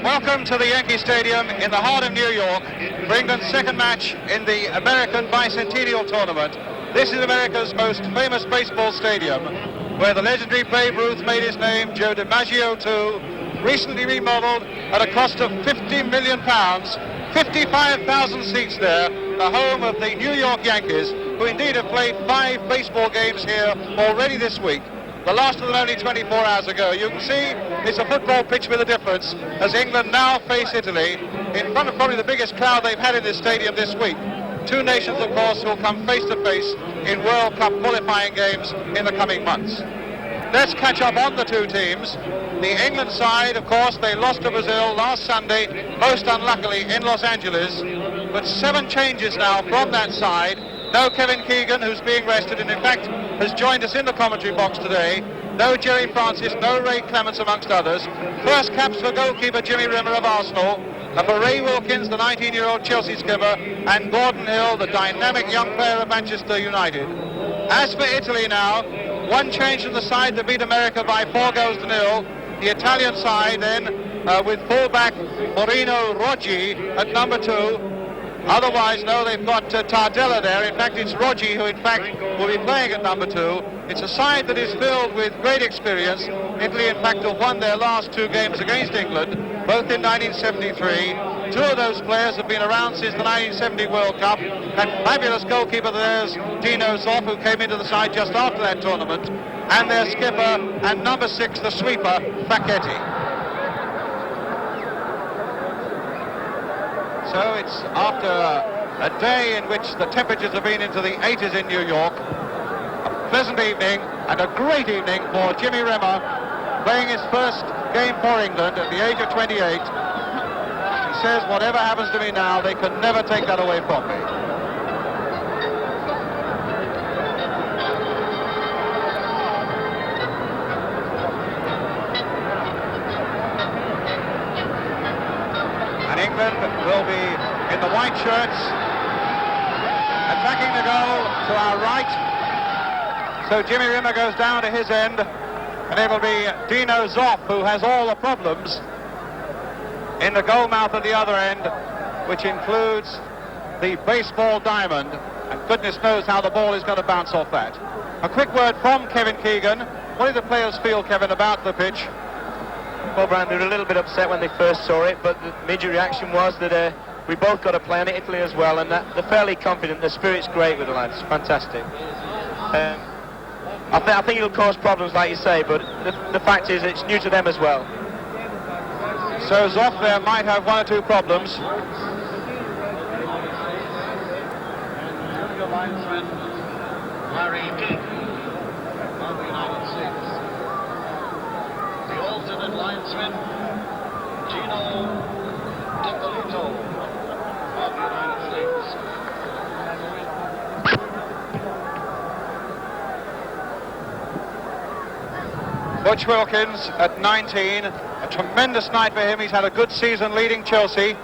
Welcome to the Yankee Stadium in the heart of New York for England's second match in the American Bicentennial tournament. This is America's most famous baseball stadium, where the legendary Babe Ruth made his name, Joe DiMaggio too, recently remodeled at a cost of £50 million, 55,000 seats there, the home of the New York Yankees, who indeed have played 5 baseball games here already this week. The last of them only 24 hours ago. You can see it's a football pitch with a difference as England now face Italy in front of probably the biggest crowd they've had in this stadium this week. Two nations, of course, who will come face to face in World Cup qualifying games in the coming months. Let's catch up on the two teams. The England side, of course, they lost to Brazil last Sunday, most unluckily in Los Angeles, but 7 changes now from that side. No Kevin Keegan, who's being rested, and in fact has joined us in the commentary box today. No Jerry Francis, no Ray Clements, amongst others. First caps for goalkeeper Jimmy Rimmer of Arsenal, for Ray Wilkins, the 19-year-old Chelsea skipper, and Gordon Hill, the dynamic young player of Manchester United. As for Italy now, 1 change from the side that beat America by 4-0. The Italian side then with fullback Moreno Roggi at number 2. Otherwise, no, they've got Tardella there. In fact, it's Roggi who, in fact, will be playing at number 2. It's a side that is filled with great experience. Italy, in fact, have won their last 2 games against England, both in 1973. 2 of those players have been around since the 1970 World Cup. That fabulous goalkeeper there's Dino Zoff, who came into the side just after that tournament, and their skipper and number 6, the sweeper, Facchetti. So it's after a day in which the temperatures have been into the 80s in New York. A pleasant evening and a great evening for Jimmy Rimmer, playing his first game for England at the age of 28. He says, whatever happens to me now, they can never take that away from me. And England will be in the white shirts, attacking the goal to our right. So Jimmy Rimmer goes down to his end, and it'll be Dino Zoff who has all the problems in the goal mouth at the other end, which includes the baseball diamond, and goodness knows how the ball is going to bounce off that. A quick word from Kevin Keegan. What did the players feel, Kevin, about the pitch? Well, Brian, they were a little bit upset when they first saw it, but the major reaction was that we both got to play on it, Italy as well, and that they're fairly confident. The spirit's great with the lads, fantastic. I think it'll cause problems, like you say, but the fact is it's new to them as well. So Zoff there might have 1 or 2 problems. Larry King of the United States. The alternate linesman, Gino Ippolito of the United States. Butch Wilkins at 19, a tremendous night for him. He's had a good season leading Chelsea.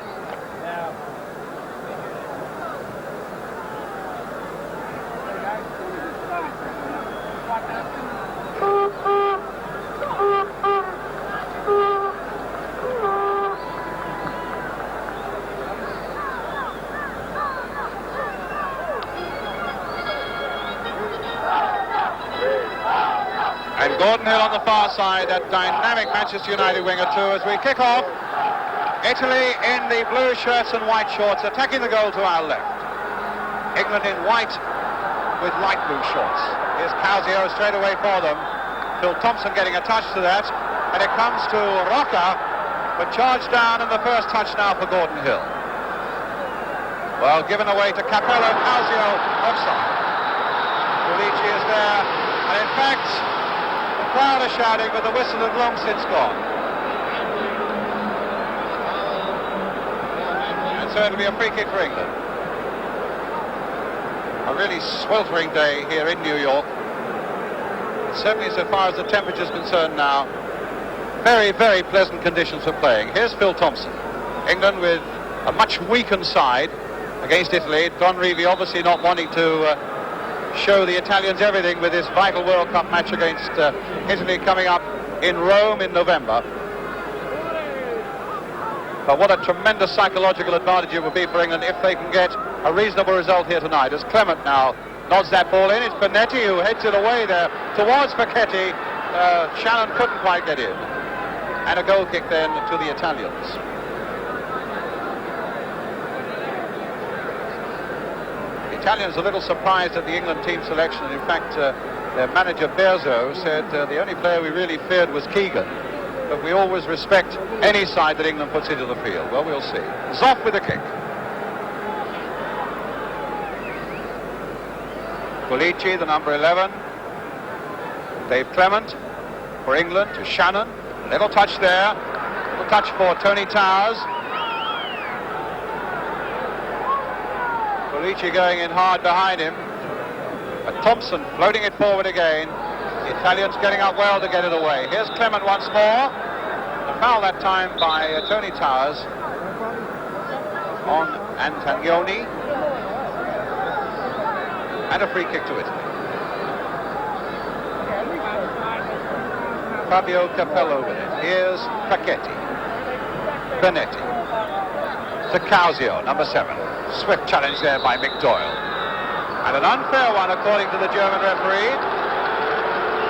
And Gordon Hill on the far side, that dynamic Manchester United winger too, as we kick off. Italy in the blue shirts and white shorts, attacking the goal to our left. England in white with light blue shorts. Here's Causio straight away for them. Phil Thompson getting a touch to that, and it comes to Rocca, but charged down, and the first touch now for Gordon Hill. Well, given away to Capello. Causio offside. Luigi is there, and in fact, the crowd are shouting, but the whistle has long since gone. And so it'll be a free kick for England. A really sweltering day here in New York. Certainly so far as the temperature is concerned now, very, very pleasant conditions for playing. Here's Phil Thompson. England with a much weakened side against Italy. Don Revie obviously not wanting to show the Italians everything with this vital World Cup match against Italy coming up in Rome in November. But what a tremendous psychological advantage it will be for England if they can get a reasonable result here tonight, as Clement now nods that ball in. It's Benetti who heads it away there towards Facchetti. Shannon couldn't quite get in. And a goal kick then to the Italians. The Italians a little surprised at the England team selection. In fact, their manager Berzo said the only player we really feared was Keegan. But we always respect any side that England puts into the field. Well, we'll see. Zoff with the kick. Pulici, the number 11. Dave Clement for England to Shannon. Little touch there. Little touch for Tony Towers. Pulici going in hard behind him. But Thompson floating it forward again. The Italians getting up well to get it away. Here's Clement once more. A foul that time by Tony Towers on Antagnoni. And a free kick to Italy. Fabio Capello with it. Here's Facchetti. Benetti. To Causio, number 7. Swift challenge there by Mick Doyle. And an unfair one according to the German referee.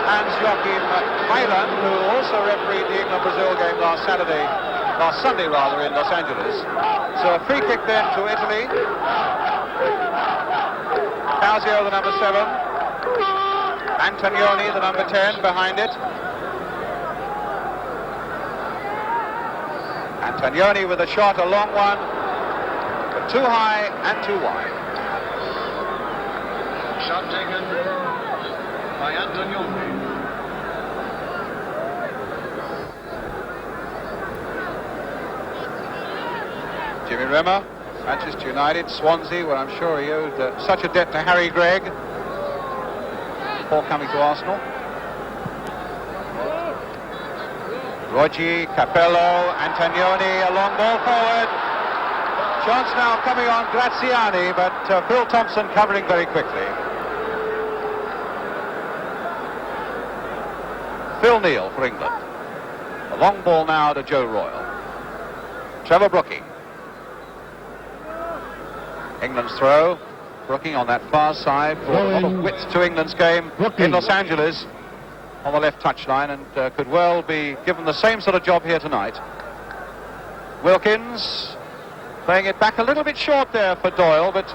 Hans-Joachim Heiland, who also refereed the England-Brazil game last Sunday in Los Angeles. So a free kick then to Italy. Causio, the number 7. Antagnoni, the number 10, behind it. Antagnoni with a shot, a long one, but too high and too wide. Shot taken by Antagnoni. Jimmy Rimmer, Manchester United, Swansea, where I'm sure he owed such a debt to Harry Gregg before coming to Arsenal. Roggi, Capello, Antagnoni, a long ball forward. Chance now coming on Graziani, but Phil Thompson covering very quickly. Phil Neal for England. A long ball now to Joe Royle. Trevor Brooking. England's throw. Brooking on that far side for a lot of width to England's game in Los Angeles on the left touchline, and could well be given the same sort of job here tonight. Wilkins playing it back a little bit short there for Doyle, but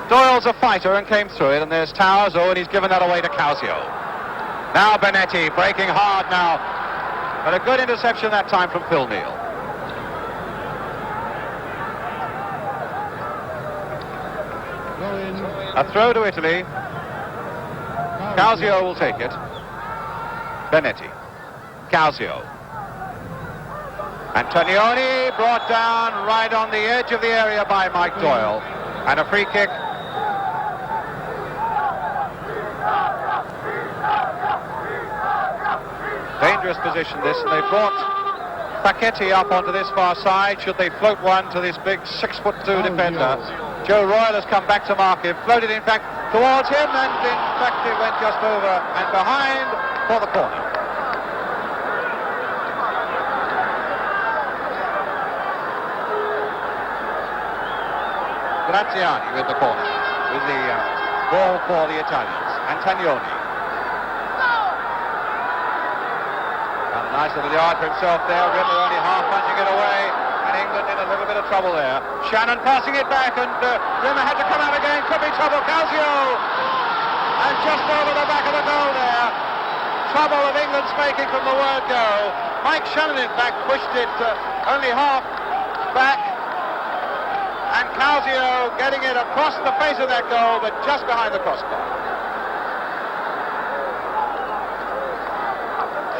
Doyle's a fighter and came through it, and there's Towers, and he's given that away to Causio. Now Benetti breaking hard now, but a good interception that time from Phil Neal. A throw to Italy. Causio will take it. Benetti. Causio. Antagnoni brought down right on the edge of the area by Mike Doyle. And a free kick. Dangerous position this, and they brought Facchetti up onto this far side. Should they float one to this big 6'2" defender? Joe Royle has come back to mark him, floated in fact towards him, and in fact it went just over and behind for the corner. Graziani with the corner, with the ball for the Italians. Antagnoni. And a nice little yard for himself there. Rimmer only half punching it away, and England in a little bit of trouble there. Shannon passing it back, and Rimmer had to come out again. Could be trouble. Causio, and just over the back of the goal there. Trouble of England's making from the word go. Mike Shannon in fact pushed it only half back, and Causio getting it across the face of that goal, but just behind the crossbar.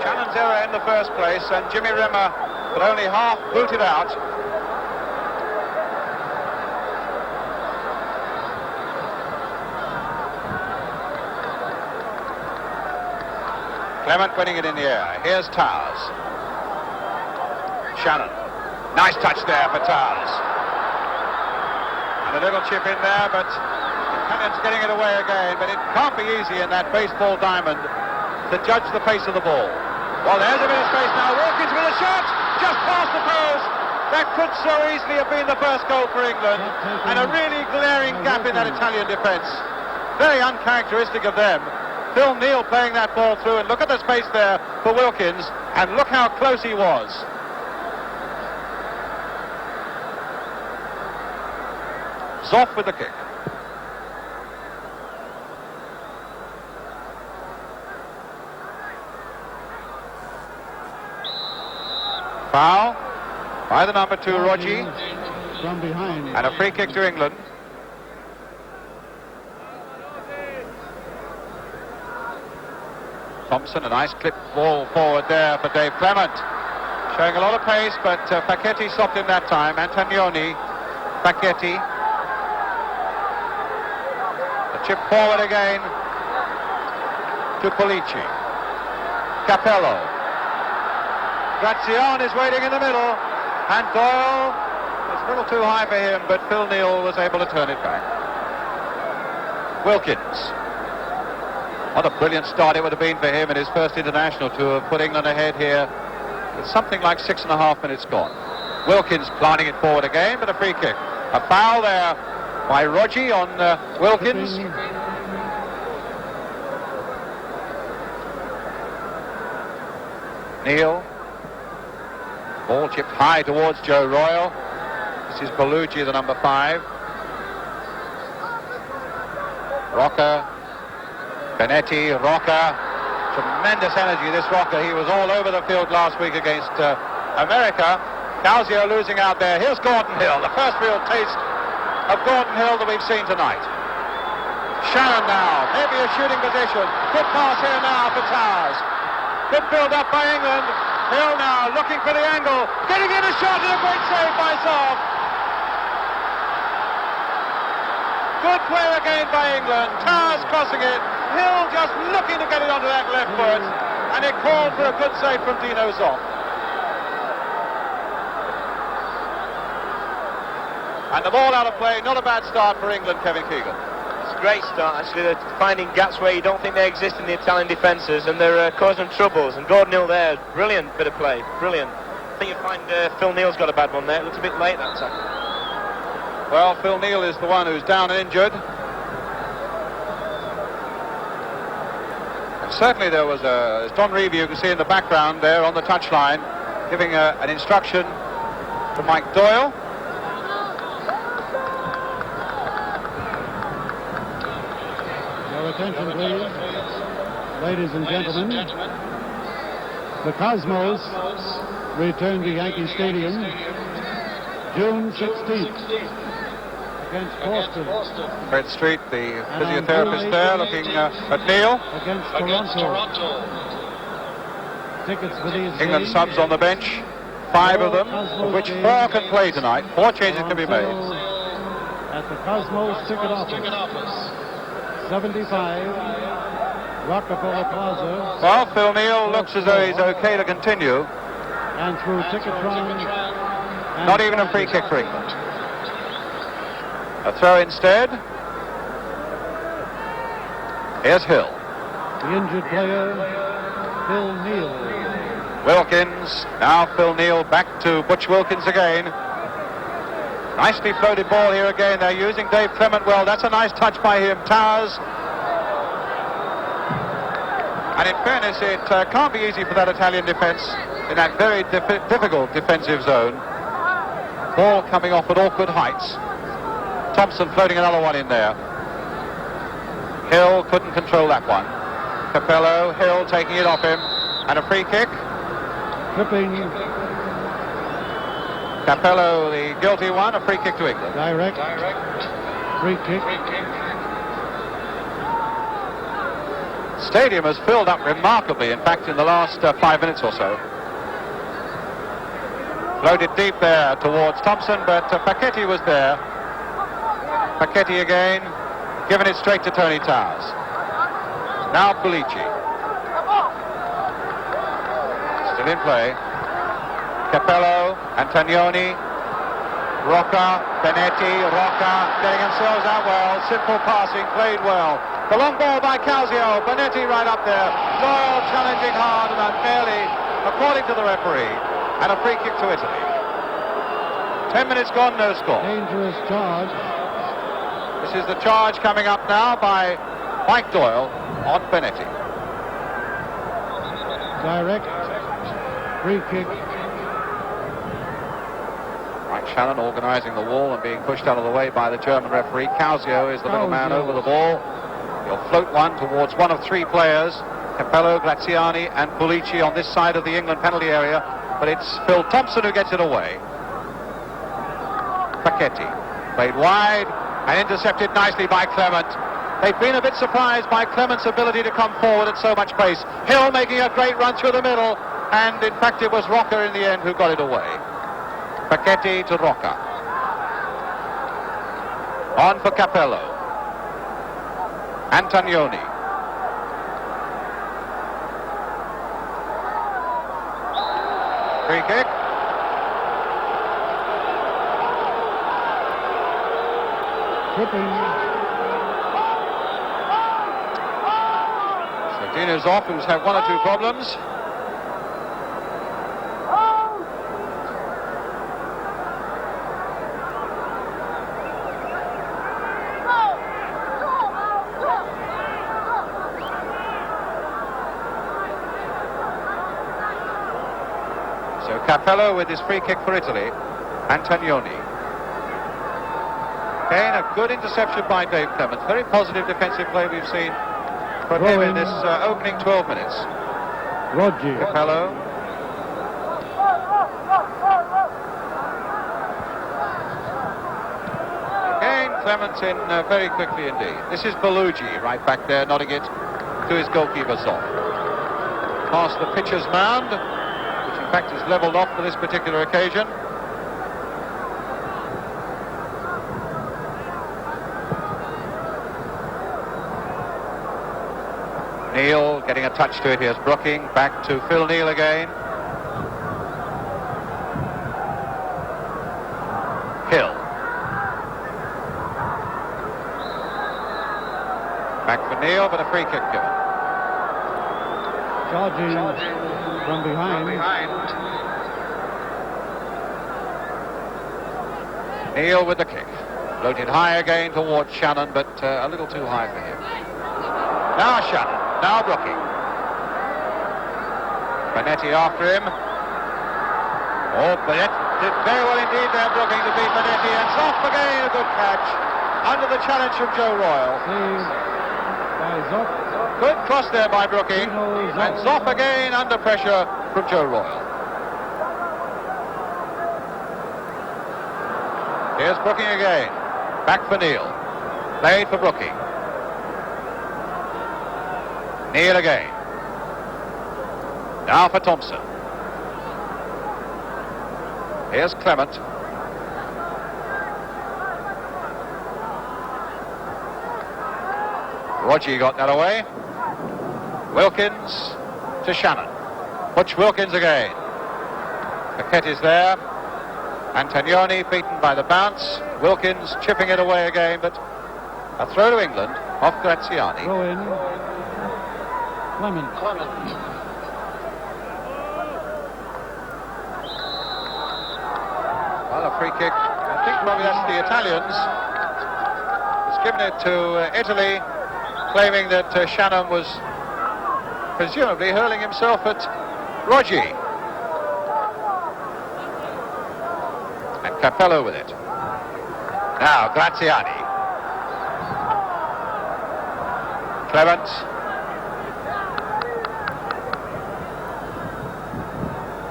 Shannon's error in the first place, and Jimmy Rimmer but only half booted out. Clement winning it in the air. Here's Towers. Shannon. Nice touch there for Towers. And a little chip in there, but Italians getting it away again, but it can't be easy in that baseball diamond to judge the pace of the ball. Well, there's a bit of space now. Wilkins with a shot, just past the post. That could so easily have been the first goal for England, and a really glaring gap in that Italian defence. Very uncharacteristic of them. Phil Neal playing that ball through, and look at the space there for Wilkins, and look how close he was. Zoff with the kick. Foul by the number 2, Rogi, from behind, and a free kick to England. Thompson, a nice clip ball forward there for Dave Clement, showing a lot of pace, but Facchetti stopped him that time. Antonioni, Facchetti, a chip forward again to Pulici. Capello. Grazione is waiting in the middle, and Doyle was a little too high for him, but Phil Neal was able to turn it back. Wilkins. What a brilliant start it would have been for him in his first international to have put England ahead here with something like 6.5 minutes gone. Wilkins planting it forward again, but a free kick. A foul there by Rogi on Wilkins. Neal. Ball chipped high towards Joe Royle. This is Bellucci, the number 5. Rocker. Benetti, Rocker. Tremendous energy, this Rocker. He was all over the field last week against America. Calzio losing out there. Here's Gordon Hill, the first real taste of Gordon Hill that we've seen tonight. Shannon now, maybe a shooting position. Good pass here now for Towers. Good build up by England. Hill now looking for the angle, getting in a shot and a great save by Zoff. Good play again by England. Towers crossing it. Hill just looking to get it onto that left foot, and it called for a good save from Dino Zoff. And the ball out of play, not a bad start for England, Kevin Keegan. Great start, actually. They're finding gaps where you don't think they exist in the Italian defences, and they're causing troubles. And Gordon Hill there, brilliant bit of play, brilliant. I think you find Phil Neal's got a bad one there. It looks a bit late, that tackle. Well, Phil Neal is the one who's down and injured. And certainly there was as Don Reeve, you can see in the background there on the touchline, giving an instruction to Mike Doyle. Attention, please. Ladies and gentlemen, the Cosmos return to Yankee Stadium June 16th against Boston. Fred Street, the physiotherapist there, looking at Neal. Against Toronto. Tickets for these England games subs on the bench, 5 of them, of which 4 can play tonight. 4 changes can be made. At the Cosmos ticket office. 75 Rockefeller Plaza. Well, Phil Neal looks as though he's okay to continue. And through Ticketron. Not even a free kick for England. A throw instead. Here's Hill. The injured player, Phil Neal. Wilkins. Now Phil Neal back to Butch Wilkins again. Nicely floated ball here again. They're using Dave Clement well. That's a nice touch by him. Towers. And in fairness, it can't be easy for that Italian defence in that very difficult defensive zone. Ball coming off at awkward heights. Thompson floating another one in there. Hill couldn't control that one. Capello, Hill taking it off him. And a free kick. Tripping. Capello, the guilty one, a free kick to England. Direct. Free kick. Stadium has filled up remarkably, in fact, in the last 5 minutes or so. Floated deep there towards Thompson, but Facchetti was there. Facchetti again, giving it straight to Tony Towers. Now Pulici. Still in play. Capello, Antonioni, Rocca, Benetti, Rocca, getting themselves out well. Simple passing, played well. The long ball by Calzio, Benetti right up there. Doyle challenging hard and unfairly, according to the referee, and a free kick to Italy. 10 minutes gone, no score. Dangerous charge. This is the charge coming up now by Mike Doyle on Benetti. Direct free kick. Mike Shannon organising the wall and being pushed out of the way by the German referee. Calzio is the middle man over the ball. He'll float one towards one of three players, Capello, Graziani and Pulici on this side of the England penalty area, but it's Phil Thompson who gets it away. Paquetti played wide and intercepted nicely by Clement. They've been a bit surprised by Clement's ability to come forward at so much pace. Hill making a great run through the middle, and in fact it was Rocca in the end who got it away. Paquetti to Rocca. On for Capello. Antonioni. Free kick. Tripping. Sardino's off, who's had one or two problems. So Capello with his free kick for Italy. Antonioni. Again, a good interception by Dave Clement. Very positive defensive play we've seen from him in this opening 12 minutes. Roggi. Capello. Again, Clement in very quickly indeed. This is Bellugi right back there, nodding it to his goalkeeper Zoff. Past the pitcher's mound, which in fact is levelled off for this particular occasion. Neil getting a touch to it. Here's Brooking, back to Phil Neal again. Hill. Back for Neil, but a free kick given. Charging from behind. Neil with the kick. Floated high again towards Shannon, but a little too high for him. Now Shannon. Now Brooking. Benetti after him. Oh, Benetti did very well indeed there, Brooking, to beat Benetti. And Zoff again, a good catch. Under the challenge from Joe Royle. Saved by Zoff. Good cross there by Brooking. And Zoff again under pressure from Joe Royle. Here's Brooking again. Back for Neil. Played for Brooking. Neil again. Now for Thompson. Here's Clement. Roggi got that away. Wilkins to Shannon. Butch Wilkins again. Paquetti's there. Antonioni beaten by the bounce. Wilkins chipping it away again, but a throw to England off Graziani. Throw in. Clement. Well, a free kick. I think probably that's the Italians. He's given it to Italy, claiming that Shannon was presumably hurling himself at Roggi. And Capello with it. Now Graziani. Clement.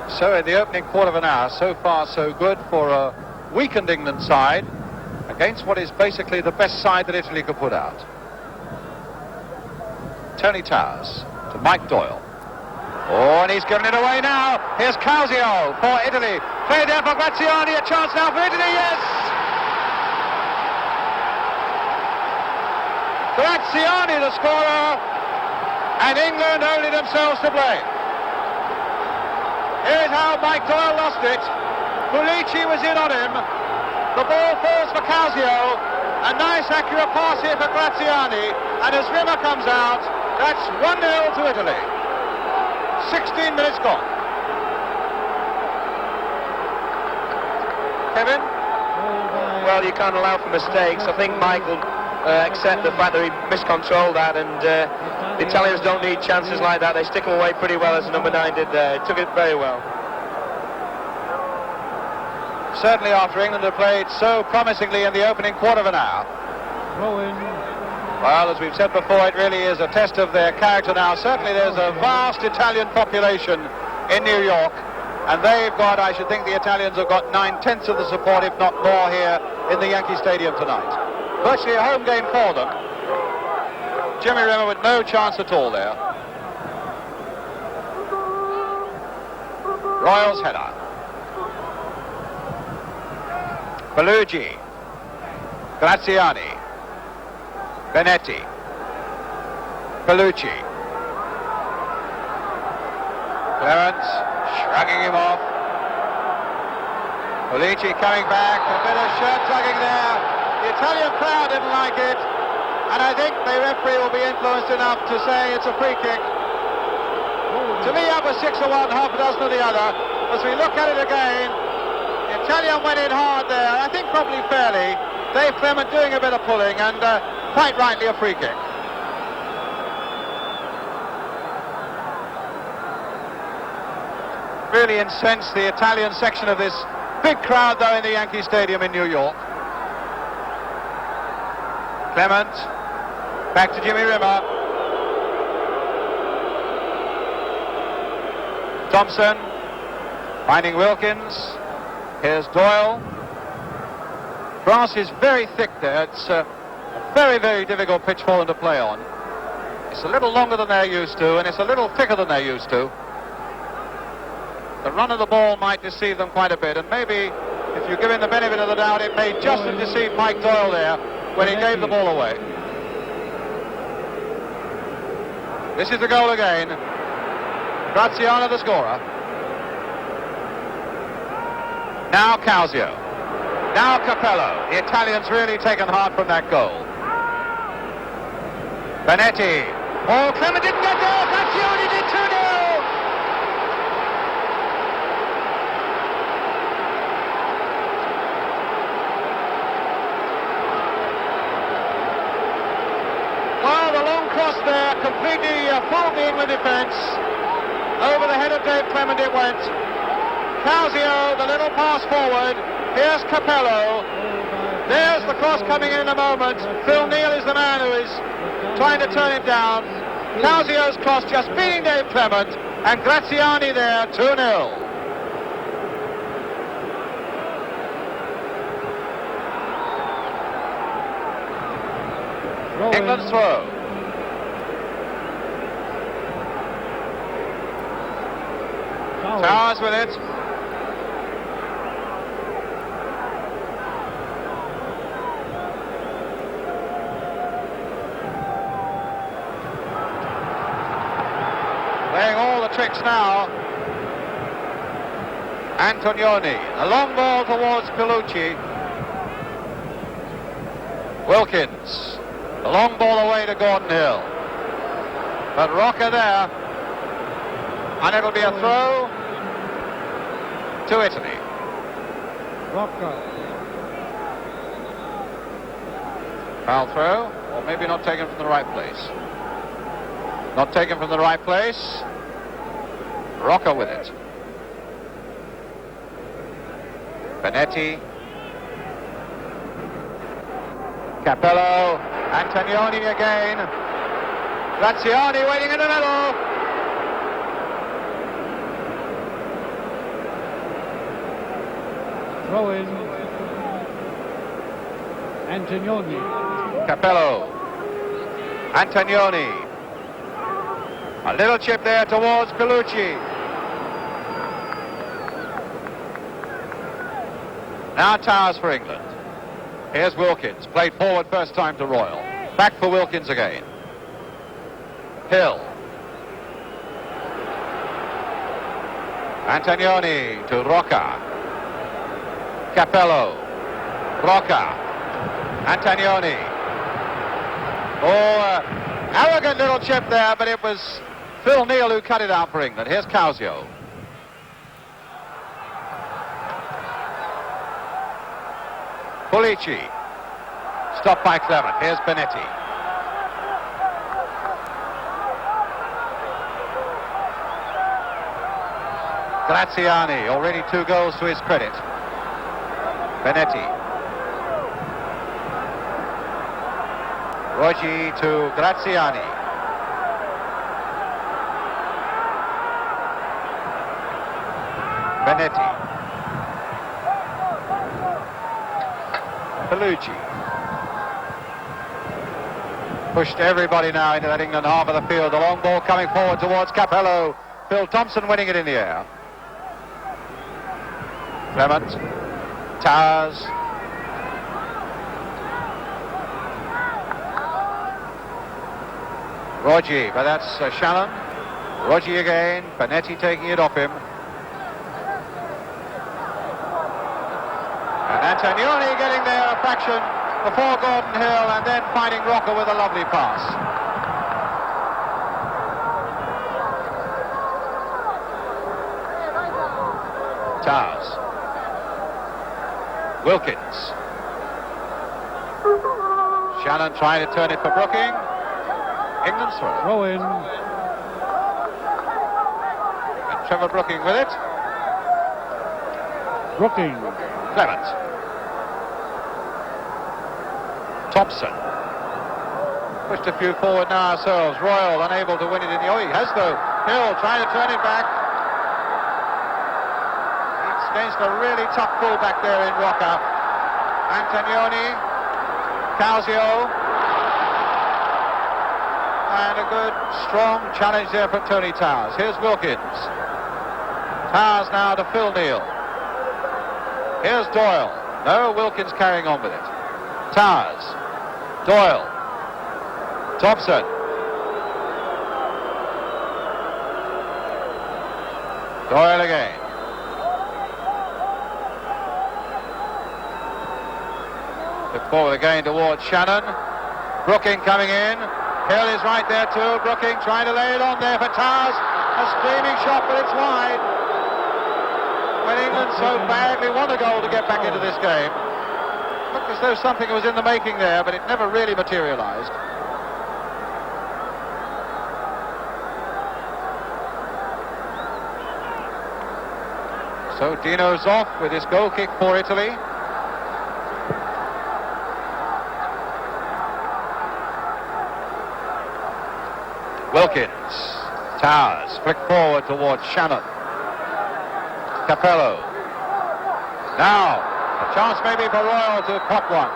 So in the opening quarter of an hour, so far so good for a weakened England side against what is basically the best side that Italy could put out. Tony Towers to Mike Doyle. Oh, and he's given it away now. Here's Calzio for Italy. Played there for Graziani. A chance now for Italy, yes! Graziani the scorer, and England only themselves to blame. Here's how Mike Doyle lost it. Pulici was in on him. The ball falls for Calzio. A nice accurate pass here for Graziani. And as Rimmer comes out, that's 1-0 to Italy. 16 minutes gone. Kevin? Well, you can't allow for mistakes. I think Michael accept the fact that he miscontrolled that, and the Italians don't need chances like that. They stick them away pretty well, as the number 9 did there. He took it very well. Certainly after England had played so promisingly in the opening quarter of an hour. Well, as we've said before, it really is a test of their character now. Certainly there's a vast Italian population in New York, and they've got, I should think the Italians have got 9/10 of the support, if not more, here in the Yankee Stadium tonight. Virtually a home game for them. Jimmy Rimmer with no chance at all there. Royals header. Bellugi, Graziani, Benetti, Bellucci, Clarence shrugging him off. Bellucci coming back, a bit of shirt tugging there. The Italian crowd didn't like it, and I think the referee will be influenced enough to say it's a free kick. To me, up was 6-1, half a dozen of the other. As we look at it again, the Italian went in hard there, I think probably fairly. Dave Clement doing a bit of pulling, and quite rightly a free kick. Really incensed the Italian section of this big crowd, though, in the Yankee Stadium in New York. Clement, back to Jimmy Rimmer. Thompson, finding Wilkins. Here's Doyle. Grass is very thick there. It's a very, very difficult pitch for them to play on. It's a little longer than they're used to, and it's a little thicker than they're used to. The run of the ball might deceive them quite a bit, and maybe, if you give him the benefit of the doubt, it may just have deceived Mike Doyle there when he gave the ball away. This is the goal again. Graziano, the scorer. Now Calzio. Now Capello. The Italians really taken heart from that goal. Benetti. Oh, Clement didn't get there. Graziani did 2-0. Well, the long cross there completely fooled the England defence. Over the head of Dave Clement it went. Calzio, the little pass forward. Here's Capello. There's the cross coming in a moment. Phil Neal is the man who is trying to turn it down. Calzio's cross just beating Dave Clement, and Graziani there, 2-0. England's throw. Towers with it. Playing all the tricks now. Antonioni. A long ball towards Bellucci. Wilkins. A long ball away to Gordon Hill. But Rocca there. And it'll be a throw to Italy. Rocca. Foul throw, or maybe not taken from the right place. Not taken from the right place. Rocca with it. Benetti. Capello. Antonioni again. Graziani waiting in the middle. Throw in. Antonioni. Capello. Antonioni. A little chip there towards Bellucci. Now Towers for England. Here's Wilkins. Played forward first time to Royal. Back for Wilkins again. Hill. Antonioni to Rocca. Capello. Rocca. Antonioni. Oh, arrogant little chip there, but it was Phil Neal who cut it out for England. Here's Causio. Pulici. Stopped by Clement. Here's Benetti. Graziani, already 2 goals to his credit. Benetti. Roggi to Graziani. Benetti. Bellucci. Pushed everybody now into that England half of the field. The long ball coming forward towards Capello. Phil Thompson winning it in the air. Clement. Towers. Roggi, but that's Shannon. Roggi again. Benetti taking it off him. And Antonioni getting there a fraction before Gordon Hill, and then finding Rocca with a lovely pass. Towers. Wilkins. Shannon trying to turn it for Brooking. England's throw. Throw in. And Trevor Brooking with it. Brooking. Clement. Thompson. Pushed a few forward now ourselves. Royal unable to win it in the... Oh, he has though. Hill trying to turn it back. It's against a really tough fullback there in Rocca. Antonioni. Causio. And a good, strong challenge there from Tony Towers. Here's Wilkins. Towers now to Phil Neal. Here's Doyle. No, Wilkins carrying on with it. Towers. Doyle. Thompson. Doyle again. Look forward again towards Shannon. Brooking coming in. Hill is right there too. Brooking trying to lay it on there for Towers. A screaming shot, but it's wide. When England so badly want a goal to get back into this game. Looked as though something was in the making there, but it never really materialized. So Dino's off with his goal kick for Italy. Wilkins. Towers. Flick forward towards Shannon. Capello. Now, a chance maybe for Royal to pop one.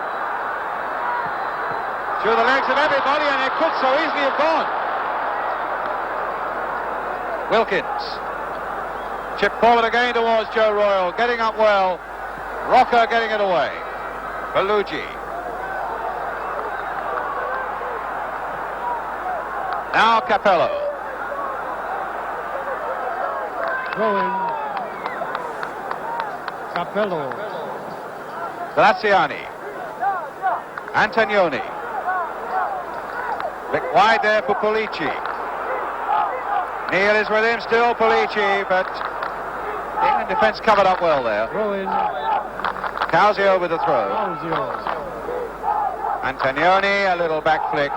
Through the legs of everybody, and it could so easily have gone. Wilkins. Chip forward again towards Joe Royal, getting up well. Rocca getting it away. Bellucci. Now Capello. Throwing. Capello. Graziani. Antonioni. Bit wide there for Pulici. Neal is with him still, Pulici, but the England defence covered up well there. Throw in. Causio with the throw. Causio. Antonioni, a little back flick.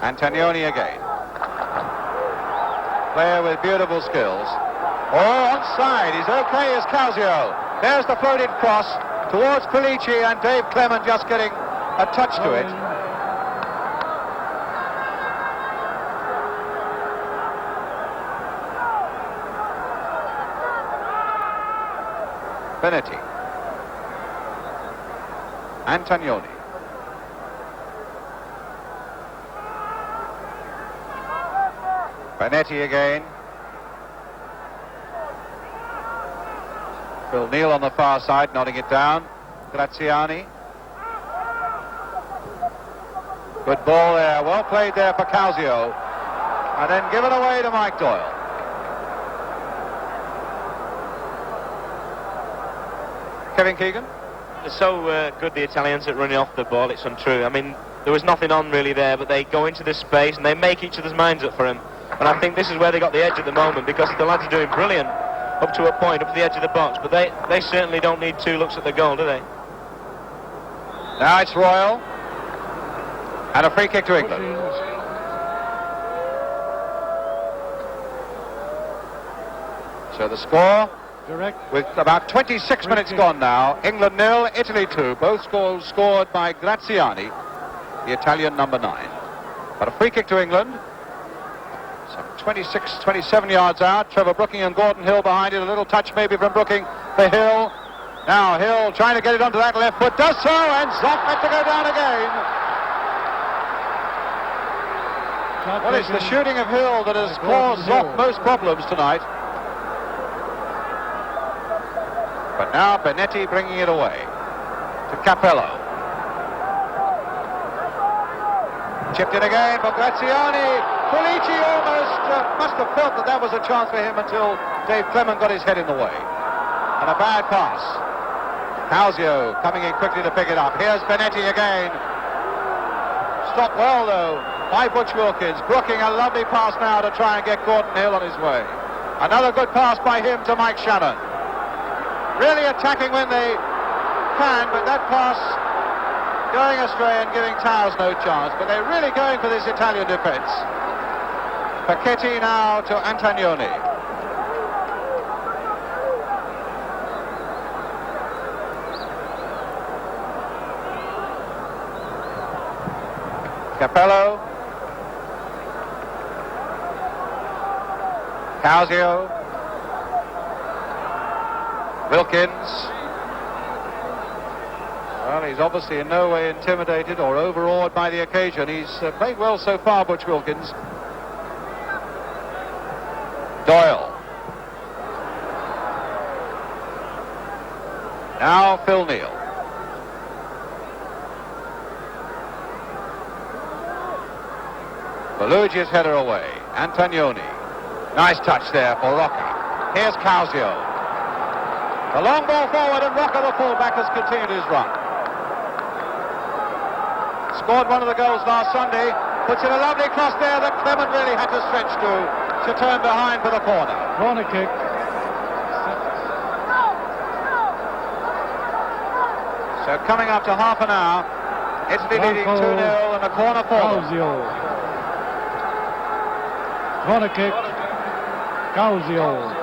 Antonioni again. Player with beautiful skills. Oh, onside. He's okay as Causio. There's the floated cross towards Pulici, and Dave Clement just getting a touch to it. Benetti. Antonioni. Benetti again. Phil Neal on the far side, nodding it down. Graziani. Good ball there, well played there for Causio. And then given away to Mike Doyle. Kevin Keegan? They're so good, the Italians, at running off the ball, it's untrue. I mean, there was nothing on really there, but they go into this space and they make each other's minds up for him. And I think this is where they got the edge at the moment, because the lads are doing brilliant up to a point, up to the edge of the box, but they certainly don't need 2 looks at the goal, do they? Now it's Royal. And a free kick to England. So the score, with about 26 minutes gone now, England 0, Italy 2. Both goals scored by Graziani, the Italian number 9. But a free kick to England. Some 26, 27 yards out. Trevor Brooking and Gordon Hill behind it. A little touch maybe from Brooking for Hill. Now Hill trying to get it onto that left foot. Does so, and Zoff had to go down again. Well, it's the shooting of Hill that has caused Zoff most problems tonight. But now Benetti bringing it away to Capello. Chipped in again for Graziani. Pulici almost must have felt that that was a chance for him until Dave Clement got his head in the way. And a bad pass. Causio coming in quickly to pick it up. Here's Benetti again. Stopped well though by Butch Wilkins. Brooking a lovely pass now to try and get Gordon Hill on his way. Another good pass by him to Mike Shannon. Really attacking when they can, but that pass going astray and giving Towers no chance. But they're really going for this Italian defence. Pachetti now to Antonioni. Capello. Causio. Wilkins. Well, he's obviously in no way intimidated or overawed by the occasion. He's played well so far, Butch Wilkins. Doyle. Now Phil Neal. Belugi's header away. Antonioni. Nice touch there for Rocca. Here's Causio. The long ball forward, and Rocca, the fullback, has continued his run. Scored one of the goals last Sunday. Puts in a lovely cross there that Clement really had to stretch to turn behind for the corner. Corner kick. So coming up to half an hour, Italy leading 2-0 and a corner forward. Corner kick. Causio.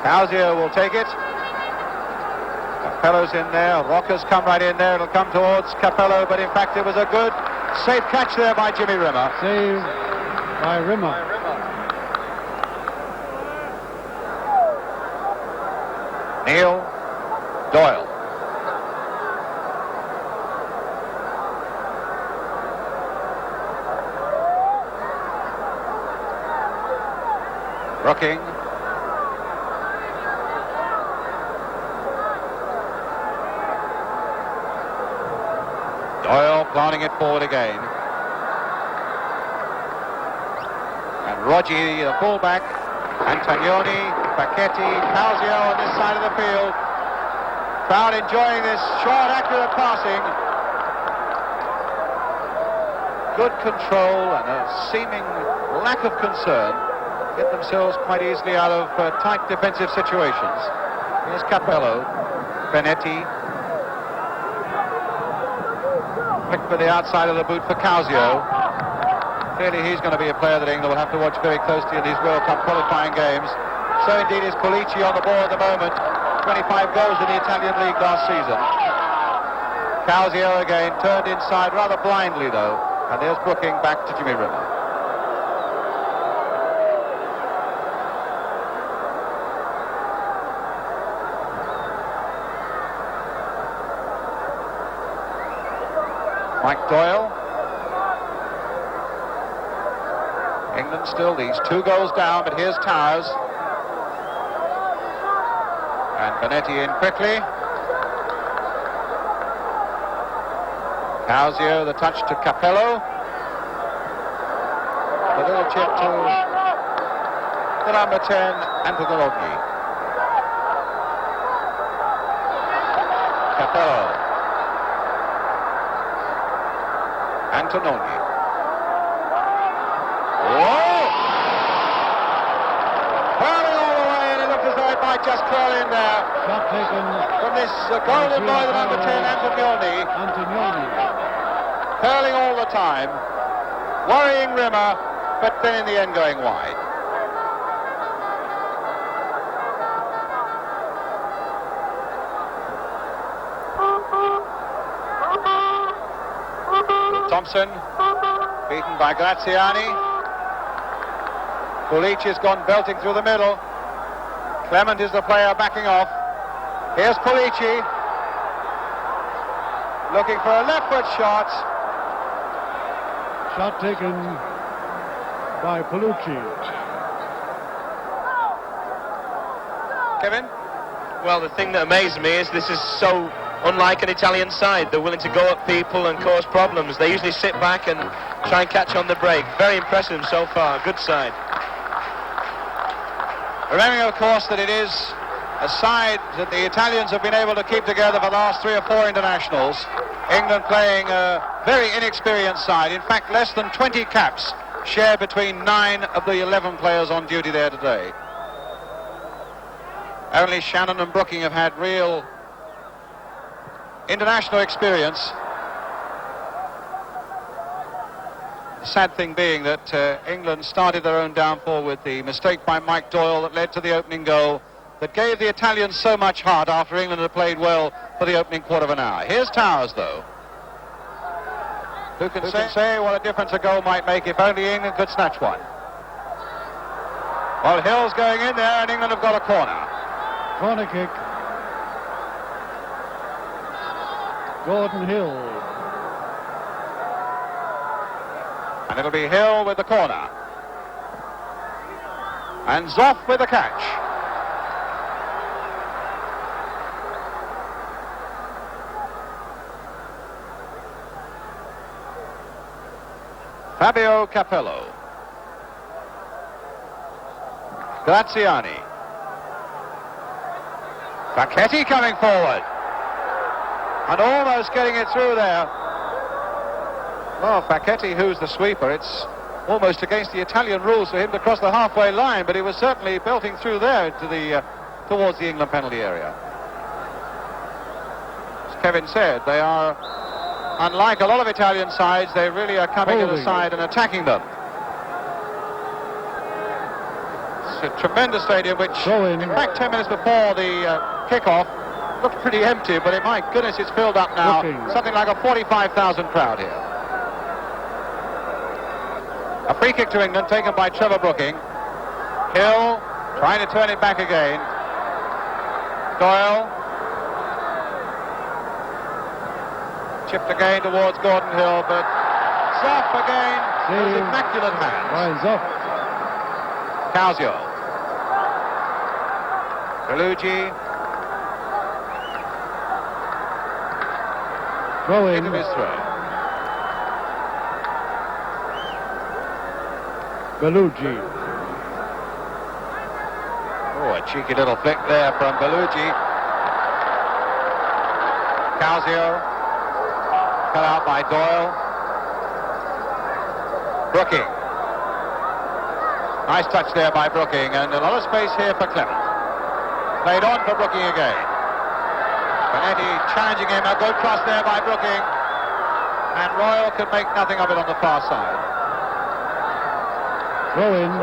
Causio will take it. Capello's in there. Rocca's come right in there. It'll come towards Capello, but in fact it was a good safe catch there by Jimmy Rimmer. Save by Rimmer. Neal. Doyle. Brooking. Doyle planting it forward again. And Roggi, the fullback. Antonioni, Pachetti, Causio on this side of the field. Crowd enjoying this short, accurate passing. Good control and a seeming lack of concern. Get themselves quite easily out of tight defensive situations. Here's Capello. Benetti. Flick for the outside of the boot for Causio. Clearly he's going to be a player that England will have to watch very closely in these World Cup qualifying games. So indeed is Pulici on the ball at the moment. 25 goals in the Italian league last season. Causio again, turned inside rather blindly though. And there's Brooking back to Jimmy Rimmer. Mike Doyle. England still these 2 goals down, but here's Towers. And Benetti in quickly. Causio, the touch to Capello. The little chip to the number 10, Antonioni. Capello. Antononi. Whoa! Curling all the way, and it looked as though it might just curl in there. Shot taken. From this golden boy, the number 10, Antonioni. Antonioni. Curling all the time. Worrying Rimmer, but then in the end going wide. Thompson, beaten by Graziani. Pulic has gone belting through the middle. Clement is the player backing off. Here's Pulic, looking for a left foot shot. Shot taken by Palucci. Kevin? Well, the thing that amazed me is this is so unlike an Italian side. They're willing to go at people and cause problems. They usually sit back and try and catch on the break. Very impressive so far. Good side. Remembering, of course, that it is a side that the Italians have been able to keep together for the last 3 or 4 internationals. England playing a very inexperienced side. In fact, less than 20 caps shared between 9 of the 11 players on duty there today. Only Shannon and Brooking have had real international experience. The sad thing being that England started their own downfall with the mistake by Mike Doyle that led to the opening goal that gave the Italians so much heart after England had played well for the opening quarter of an hour. Here's Towers, though. Who can say what a difference a goal might make if only England could snatch one. Well, Hill's going in there and England have got a corner. Corner kick. Gordon Hill. And it'll be Hill with the corner. And Zoff with the catch. Fabio Capello. Graziani. Facchetti coming forward. And almost getting it through there. Well, Facchetti, who's the sweeper, it's almost against the Italian rules for him to cross the halfway line, but he was certainly belting through there to the towards the England penalty area. As Kevin said, they are, unlike a lot of Italian sides, they really are coming to the side and attacking them. It's a tremendous stadium, which, in fact, 10 minutes before the kickoff, looked pretty empty, but my goodness, it's filled up now. Something like a 45,000 crowd here. A free kick to England, taken by Trevor Brooking. Hill trying to turn it back again. Doyle. Chipped again towards Gordon Hill, but Zoff again with immaculate hands. Causio. Galuggi. Throw in. Into his throw. Galuggi. Oh, a cheeky little flick there from Galuggi. Causio. Cut out by Doyle. Brooking. Nice touch there by Brooking, and a lot of space here for Clement. Played on for Brooking again. Benetti challenging him, a good cross there by Brooking, and Royal could make nothing of it on the far side. Throw in.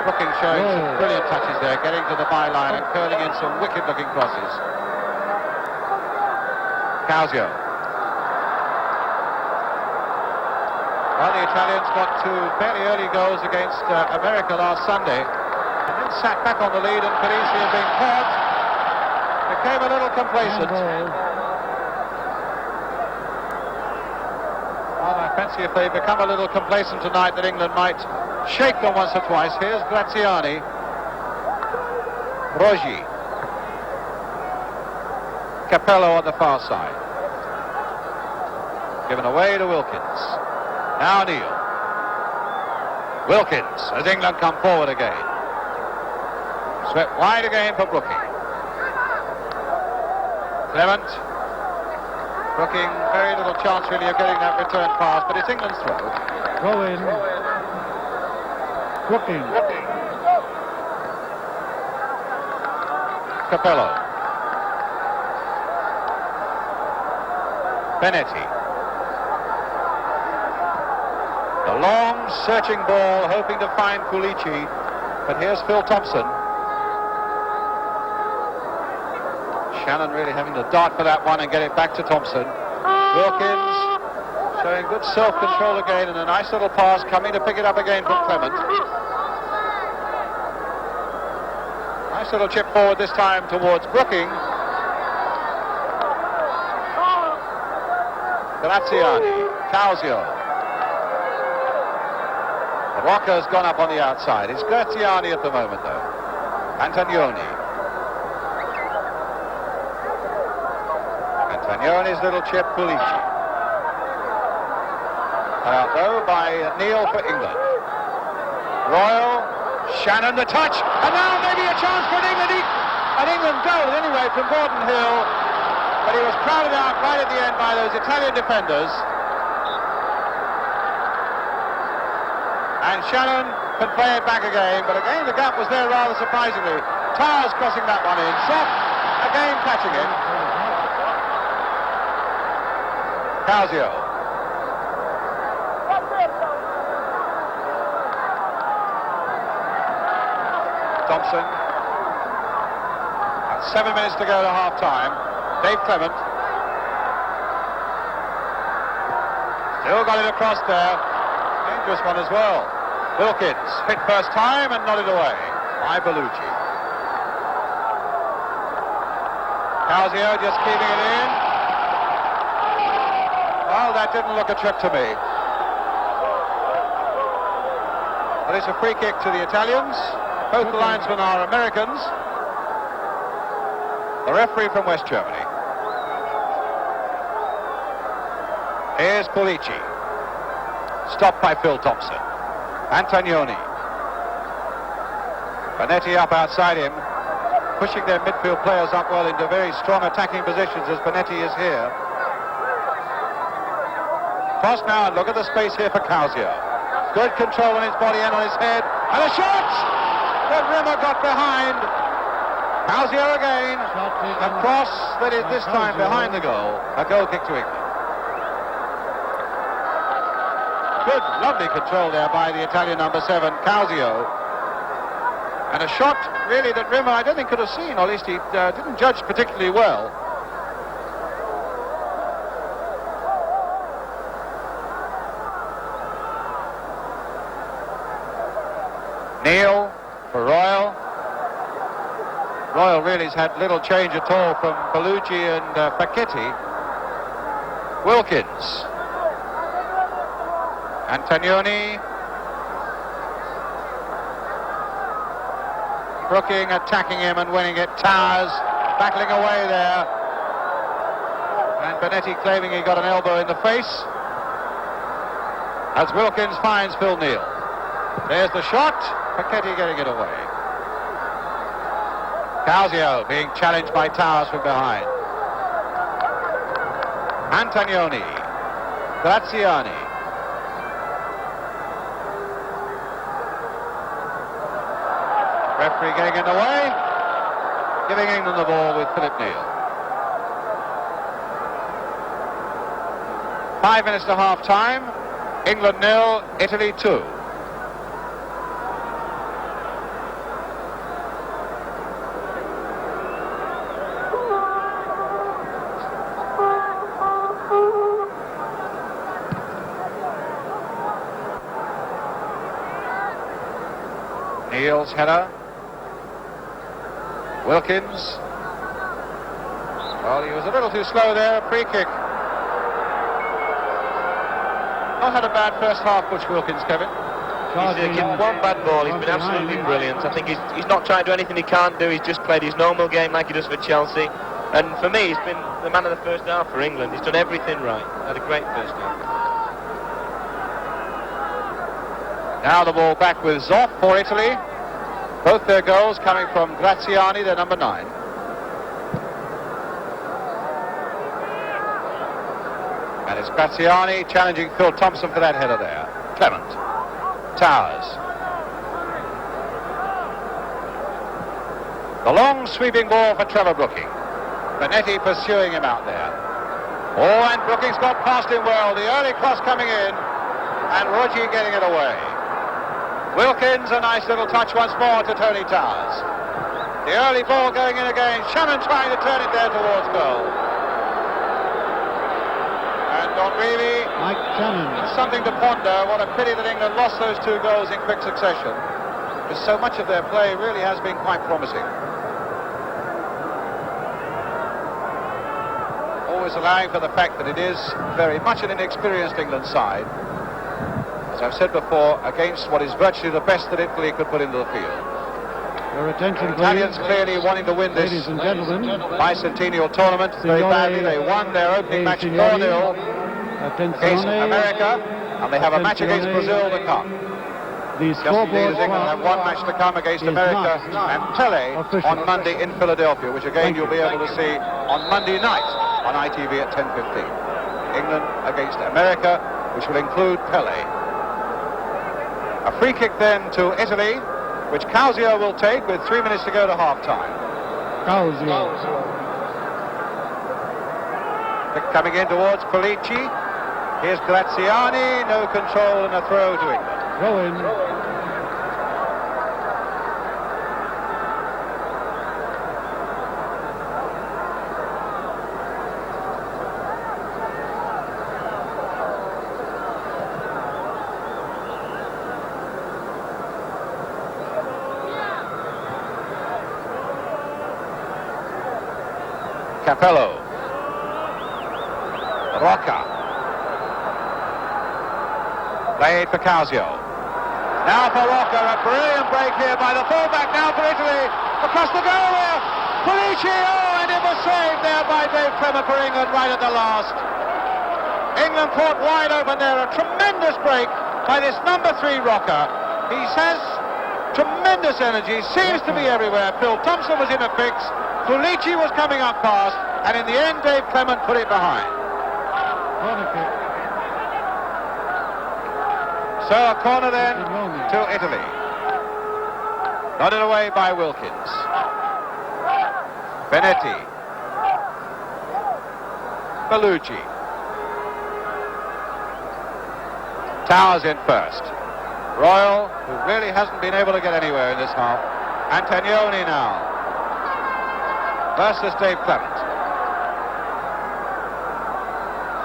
Brooking showing some brilliant touches there, getting to the byline and curling in some wicked-looking crosses. Causio. Well, the Italians got 2 fairly early goals against America last Sunday, and then sat back on the lead, and Parisi being caught. Became a little complacent. Well, I fancy if they become a little complacent tonight that England might shake them once or twice. Here's Graziani. Roggi. Capello on the far side. Given away to Wilkins. Now Neal. Wilkins as England come forward again. Swept wide again for Brooking. Clement. Brooking, very little chance really of getting that return pass, but it's England's throw. Throw in. Brooking. Capello. Benetti. The long, searching ball, hoping to find Pulici, but here's Phil Thompson. Shannon really having to dart for that one and get it back to Thompson. Wilkins showing good self-control again, and a nice little pass coming to pick it up again from Clement. Nice little chip forward this time towards Brooking. Graziani, Causio. Rocca's gone up on the outside. It's Graziani at the moment, though. Antonioni's little chip, Pulici. Out though by Neil for England. Royal, Shannon the touch, and now maybe a chance for an England goal anyway from Gordon Hill, but he was crowded out right at the end by those Italian defenders. And Shannon can play it back again, but again the gap was there rather surprisingly. Towers crossing that one in, Soft again catching it. Causio. Thompson. 7 minutes to go to half time. Dave Clement. Still got it across there. Dangerous one as well. Wilkins hit first time and nodded away by Bellucci. Causio just keeping it in. Well, that didn't look a trick to me. But it's a free kick to the Italians. Both the linesmen are Americans. The referee from West Germany. Here's Pulici. Stopped by Phil Thompson. Antonioni. Benetti up outside him, pushing their midfield players up well into very strong attacking positions as Benetti is here. Cross now, and look at the space here for Causio. Good control on his body and on his head. And a shot! That Rimmer got behind. Causio again. A cross that is this time behind the goal. A goal kick to England. Good, lovely control there by the Italian number 7, Causio. And a shot, really, that Rimmer, I don't think, could have seen, or at least he didn't judge particularly well. Neil for Royal. Royal really has had little change at all from Bellucci and Facchetti. Wilkins. Antonioni. Brooking attacking him and winning it. Towers battling away there. And Benetti claiming he got an elbow in the face. As Wilkins finds Phil Neal. There's the shot. Facchetti getting it away. Causio being challenged by Towers from behind. Antonioni. Graziani. Referee getting in the way. Giving England the ball with Philip Neal. 5 minutes to half time. England 0, Italy 2. Neal's header. Wilkins. Well, he was a little too slow there. Free kick. Not had a bad first half, Butch Wilkins, Kevin. He's given one bad ball. He's been absolutely brilliant. I think he's not trying to do anything he can't do. He's just played his normal game like he does for Chelsea. And for me, he's been the man of the first half for England. He's done everything right. Had a great first half. Now the ball back with Zoff for Italy. Both their goals coming from Graziani, their number 9. And it's Graziani challenging Phil Thompson for that header there. Clement. Towers. The long sweeping ball for Trevor Brooking. Benetti pursuing him out there. Oh, and Brooking's got past him well. The early cross coming in, and Rogi getting it away. Wilkins, a nice little touch once more to Tony Towers. The early ball going in again. Shannon trying to turn it there towards goal. And Don Reilly, Mike Shannon. it's something to ponder. What a pity that England lost those two goals in quick succession, because so much of their play really has been quite promising. Always allowing for the fact that it is very much an inexperienced England side, as I've said before, against what is virtually the best that Italy could put into the field. Your attention, The Italians please. clearly wanting to win this Ladies and gentlemen, Bicentennial tournament very badly. They won their opening match 4-0 against America, and they have a match against Brazil to come. The Just indeed scoreboard as England have one match to come against is America not and Pele official. on Monday in Philadelphia, which again Thank you'll be you. able to see on Monday night on ITV at 10:15. England against America, which will include Pele. A free kick then to Italy, which Causio will take with 3 minutes to go to half-time. Causio. Coming in towards Polici. Here's Graziani, no control and a throw to England. Throw in. Capello. Rocca. Played for Causio. Now for Rocca, a brilliant break here by the fullback now for Italy. Across the goal there. Polici, oh, and it was saved there by Dave Clement for England right at the last. England caught wide open there. A tremendous break by this number 3 Rocca. He has tremendous energy, seems to be everywhere. Phil Thompson was in a fix. Polici was coming up fast, and in the end Dave Clement put it behind. Corner kick. So a corner then to Italy. Nodded away by Wilkins. Benetti. Bellucci. Towers in first. Royal, who really hasn't been able to get anywhere in this half. Antonioni now. Versus Dave Clement.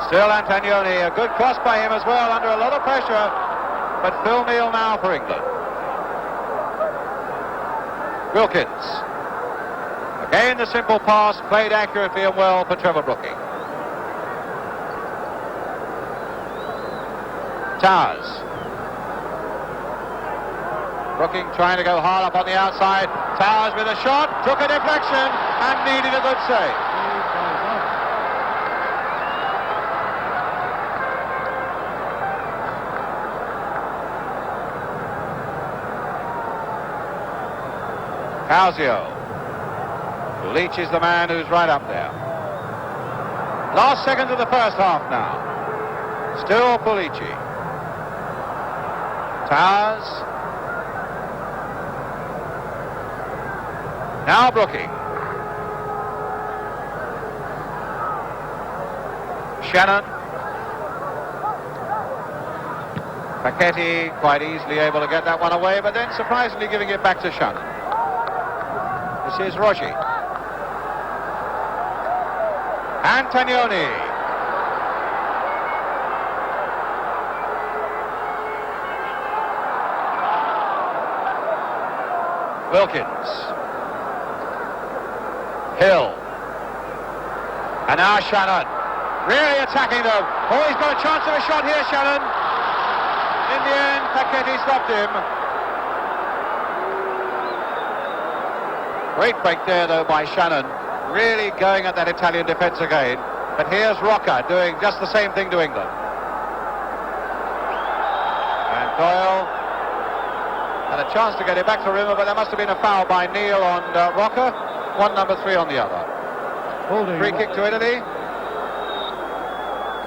Still Antonioni, a good cross by him as well, under a lot of pressure. But Phil Neal now for England. Wilkins. Again the simple pass, played accurately and well for Trevor Brooking. Towers. Brooking trying to go hard up on the outside. Towers with a shot, took a deflection and needed a good save. Causio. Leach is the man who's right up there. Last seconds of the first half now. Still Polici. Towers. Now Brooking. Shannon. Paquetti quite easily able to get that one away, but then surprisingly giving it back to Shannon. This is Rogi. Antonioni. Wilkins. Hill. And now Shannon. Really attacking them. Oh, he's got a chance of a shot here, Shannon. In the end, Paquetti stopped him. Great break there, though, by Shannon. Really going at that Italian defence again. But here's Rocca doing just the same thing to England. And Doyle had a chance to get it back to Rimmer, but there must have been a foul by Neal on Rocca. One number 3 on the other. Holding. Free kick to Italy.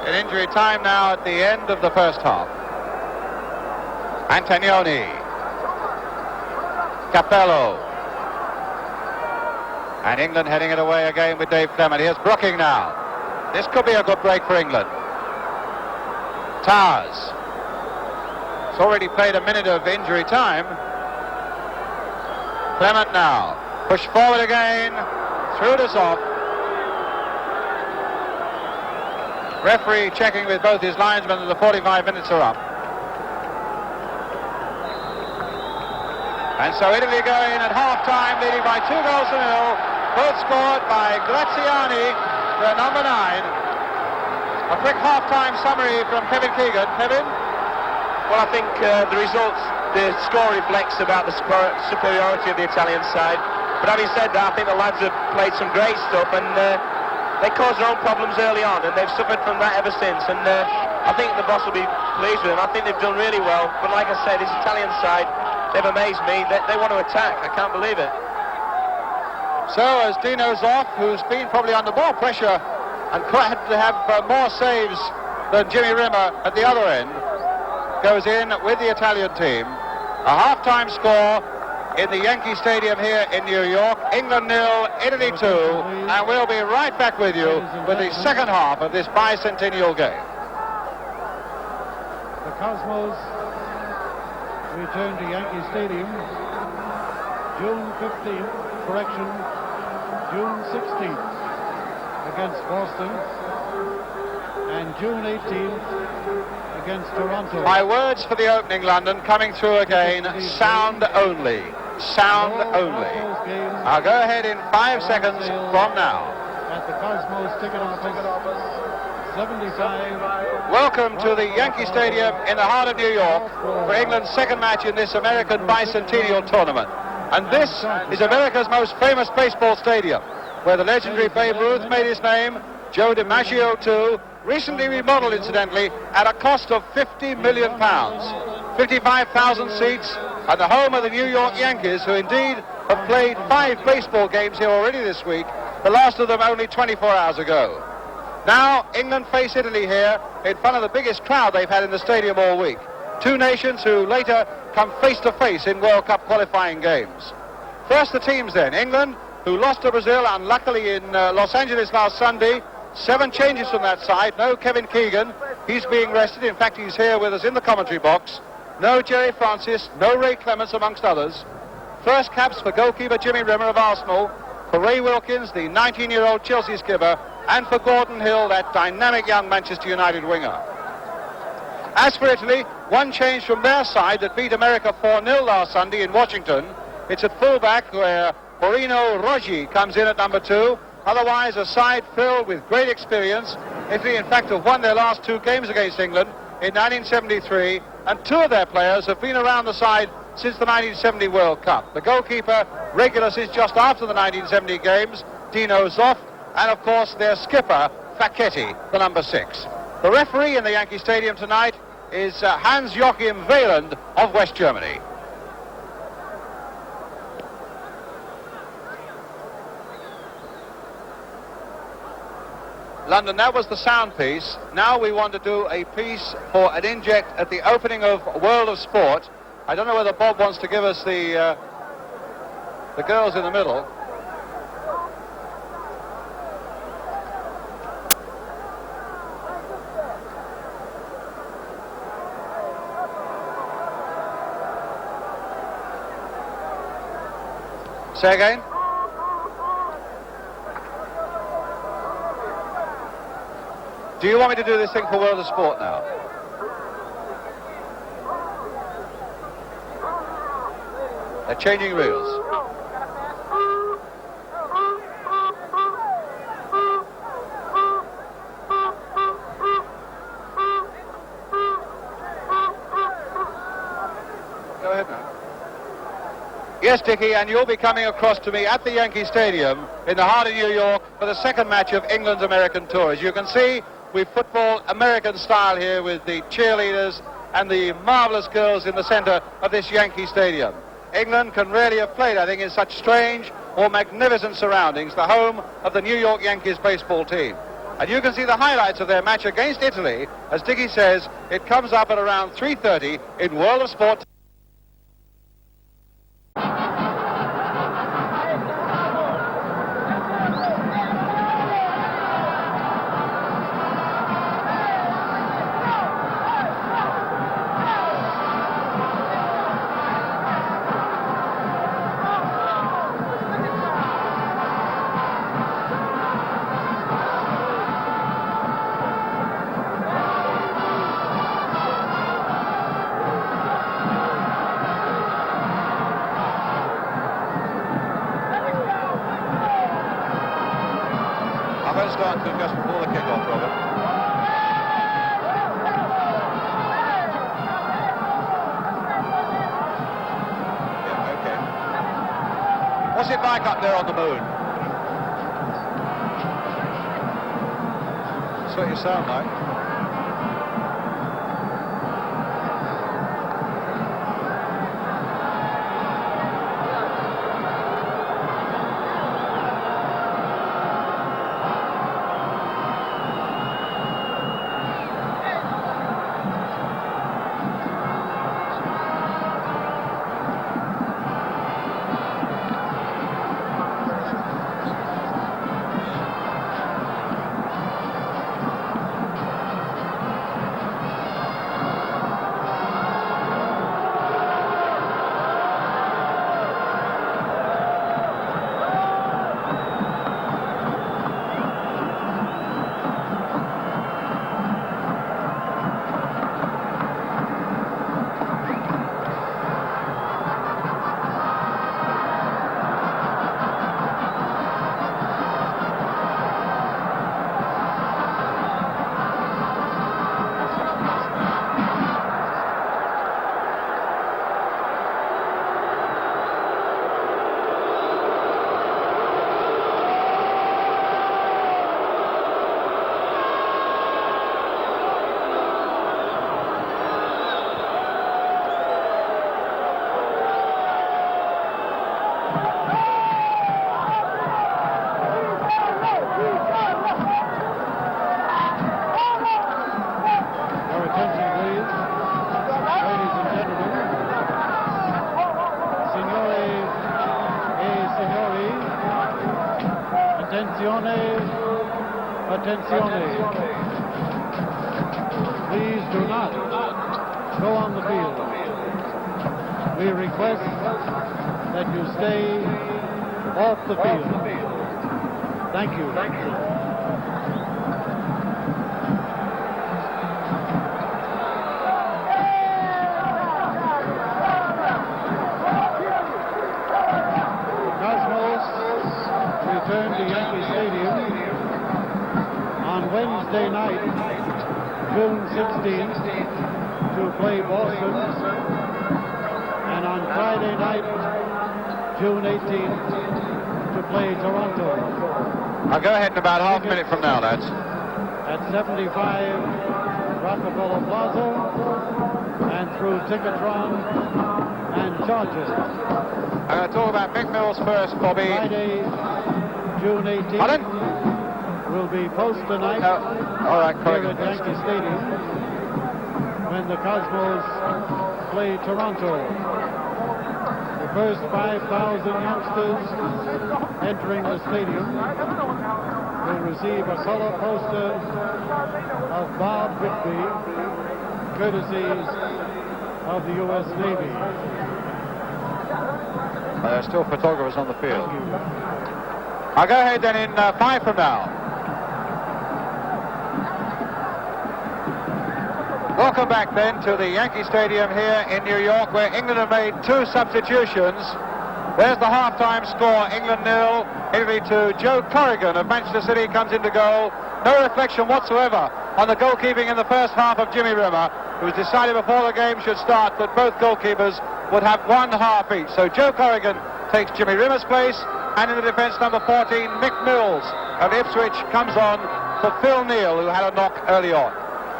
In injury time now at the end of the first half. Antonioni. Capello. And England heading it away again with Dave Clement. Here's Brooking now. This could be a good break for England. Towers. It's already played a minute of injury time. Clement now. Push forward again. Through to Zoff. Referee checking with both his linesmen that the 45 minutes are up. And so Italy go in at half-time, leading by 2 goals to 0. Both scored by Graziani, the number 9. A quick half-time summary from Kevin Keegan. Kevin? Well, I think the results, the score reflects about the superiority of the Italian side. But having said that, I think the lads have played some great stuff, and they caused their own problems early on, and they've suffered from that ever since. And I think the boss will be pleased with them. I think they've done really well. But like I said, this Italian side, they've amazed me. They want to attack. I can't believe it. So as Dino Zoff, who's been probably under more pressure and had to have more saves than Jimmy Rimmer at the other end, goes in with the Italian team. A half-time score in the Yankee Stadium here in New York. England 0, Italy 2, and we'll be right back with you with the second half of this bicentennial game. The Cosmos return to Yankee Stadium June 15th, correction, June 16th against Boston, and June 18th against Toronto. My words for the opening, London, coming through again. Sound only. Sound only. I'll go ahead in 5 seconds from now. At the Cosmos ticket office, 75. Welcome to the Yankee Stadium in the heart of New York for England's second match in this American Bicentennial tournament. And this is America's most famous baseball stadium, where the legendary Babe Ruth made his name, Joe DiMaggio too, recently remodeled incidentally at a cost of £50 million. 55,000 seats, and the home of the New York Yankees, who indeed have played 5 baseball games here already this week, the last of them only 24 hours ago. Now England face Italy here in front of the biggest crowd they've had in the stadium all week. 2 nations who later come face to face in World Cup qualifying games. First the teams then. England, who lost to Brazil unluckily in Los Angeles last Sunday. 7 changes from that side. No Kevin Keegan, he's being rested. In fact, he's here with us in the commentary box. No Jerry Francis, no Ray Clements amongst others. First caps for goalkeeper Jimmy Rimmer of Arsenal, for Ray Wilkins, the 19-year-old Chelsea skipper, and for Gordon Hill, that dynamic young Manchester United winger. As for Italy, 1 change from their side that beat America 4-0 last Sunday in Washington. It's at fullback where Porino Roggi comes in at number 2. Otherwise, a side filled with great experience. Italy, in fact, have won their last 2 games against England in 1973, and 2 of their players have been around the side since the 1970 World Cup. The goalkeeper, regular since just after the 1970 games, Dino Zoff, and of course their skipper, Facchetti, the number 6. The referee in the Yankee Stadium tonight is Hans-Joachim Wieland of West Germany. London, that was the sound piece. Now we want to do a piece for an inject at the opening of World of Sport. I don't know whether Bob wants to give us the girls in the middle. Say again? Do you want me to do this thing for World of Sport now? They're changing reels. Go ahead now. Yes, Dickie, and you'll be coming across to me at the Yankee Stadium in the heart of New York for the second match of England's American tour. As you can see, we football American style here with the cheerleaders and the marvellous girls in the centre of this Yankee Stadium. England can really have played, I think, in such strange or magnificent surroundings, the home of the New York Yankees baseball team. And you can see the highlights of their match against Italy. As Dickie says, it comes up at around 3:30 in World of Sport. I'm going to start to just before the kick-off, Robert. Yeah, okay. What's it like up there on the moon? That's what you sound like. Attenzione. Please do not go on the field. We request that you stay off the field. Thank you. Cosmos return to Yankee Stadium on Wednesday night, June 16th, to play Boston, and on Friday night, June 18th, to play Toronto. I'll go ahead in about half a minute from now, lads. At 75 Rockefeller Plaza, and through Ticketron and Charges. I'm going to talk about Mick Mills first, Bobby. Friday, June 18th. Pardon? Will be post tonight all right, here at Yankee Stadium when the Cosmos play Toronto. The first 5,000 youngsters entering the stadium will receive a color poster of Bob Whitby, courtesy of the U.S. Navy. There are still photographers on the field. I'll go ahead then in 5 from now. Welcome back then to the Yankee Stadium here in New York, where England have made 2 substitutions. There's the half-time score, England 0, Italy 2. Joe Corrigan of Manchester City comes into goal. No reflection whatsoever on the goalkeeping in the first half of Jimmy Rimmer. It was decided before the game should start that both goalkeepers would have 1 half each. So Joe Corrigan takes Jimmy Rimmer's place, and in the defence, number 14, Mick Mills of Ipswich comes on for Phil Neal, who had a knock early on.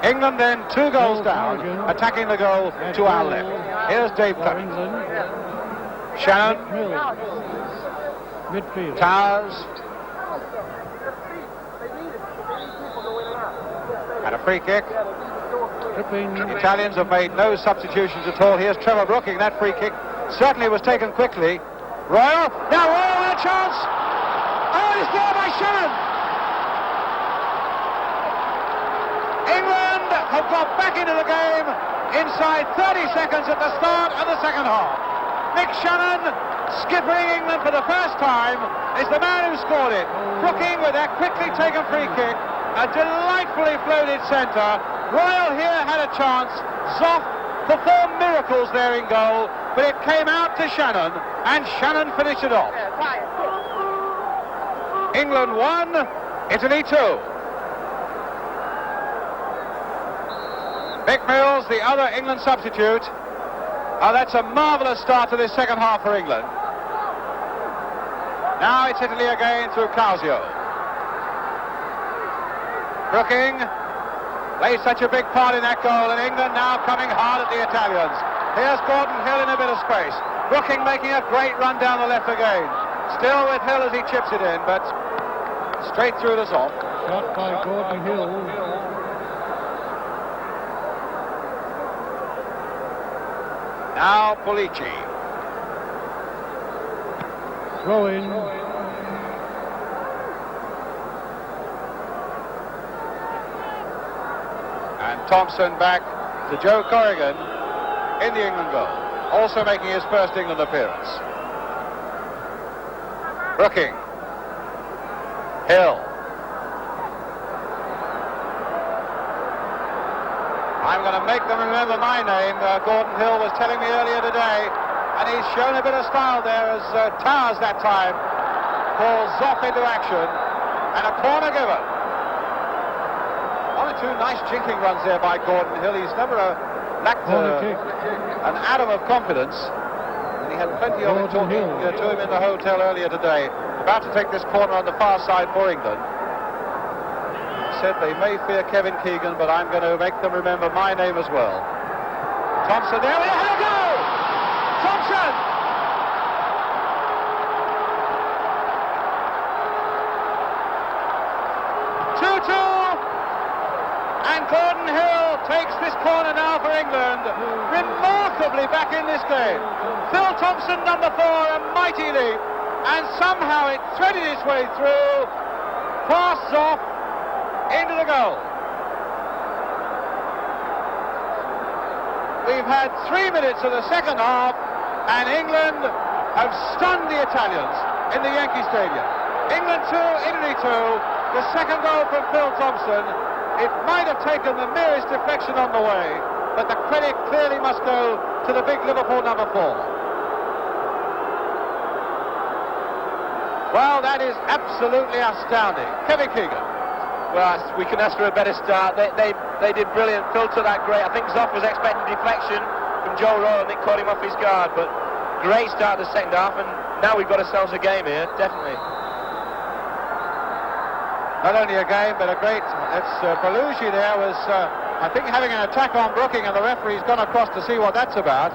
England then 2 goals down, attacking the goal to our left. Here's Dave Cutting. Shannon. Midfield. Towers. free kick. Tripping. The Italians have made no substitutions at all. Here's Trevor Brooking. That free kick certainly was taken quickly. Royal. Now Royal with a chance. Oh, it's there by Shannon. England have got back into the game inside 30 seconds at the start of the second half. Nick Shannon, skippering England for the first time, is the man who scored it. Brooking with that quickly taken free kick, a delightfully floated centre. Royal here had a chance. Zoff performed miracles there in goal, but it came out to Shannon, and Shannon finished it off. England 1, Italy 2. Mick Mills, the other England substitute. Oh, that's a marvellous start to this second half for England. Now it's Italy again through Causio. Brooking plays such a big part in that goal, and England now coming hard at the Italians. Here's Gordon Hill in a bit of space. Brooking making a great run down the left again. Still with Hill as he chips it in, but straight through to Zoff. Shot by Gordon Hill. Now Pulici. Throw in. And Thompson back to Joe Corrigan in the England goal, also making his first England appearance. Brooking. Hill. I'm going to make them remember my name, Gordon Hill was telling me earlier today, and he's shown a bit of style there as Towers that time calls Zoff into action, and a corner given. One or two nice jinking runs there by Gordon Hill. He's never lacked an atom of confidence, and he had plenty of it talking to him in the hotel earlier today. About to take this corner on the far side for England. Said they may fear Kevin Keegan, but I'm going to make them remember my name as well. Thompson, there we go! Thompson! And Gordon Hill takes this corner now for England. Remarkably back in this game. Phil Thompson, number 4, a mighty leap. And somehow it threaded its way through, past Zoff, into the goal. We've had 3 minutes of the second half, and England have stunned the Italians in the Yankee Stadium. England 2, Italy 2. The second goal from Phil Thompson. It might have taken the merest deflection on the way, but the credit clearly must go to the big Liverpool number 4. Well, that is absolutely astounding. Kevin Keegan. Well, we can ask for a better start. They did brilliant. Phil took that great. I think Zoff was expecting deflection from Joe Royal, and it caught him off his guard. But great start to the second half, and now we've got ourselves a game here, definitely. Not only a game, but a great... Belushi there was, I think, having an attack on Brooking, and the referee's gone across to see what that's about.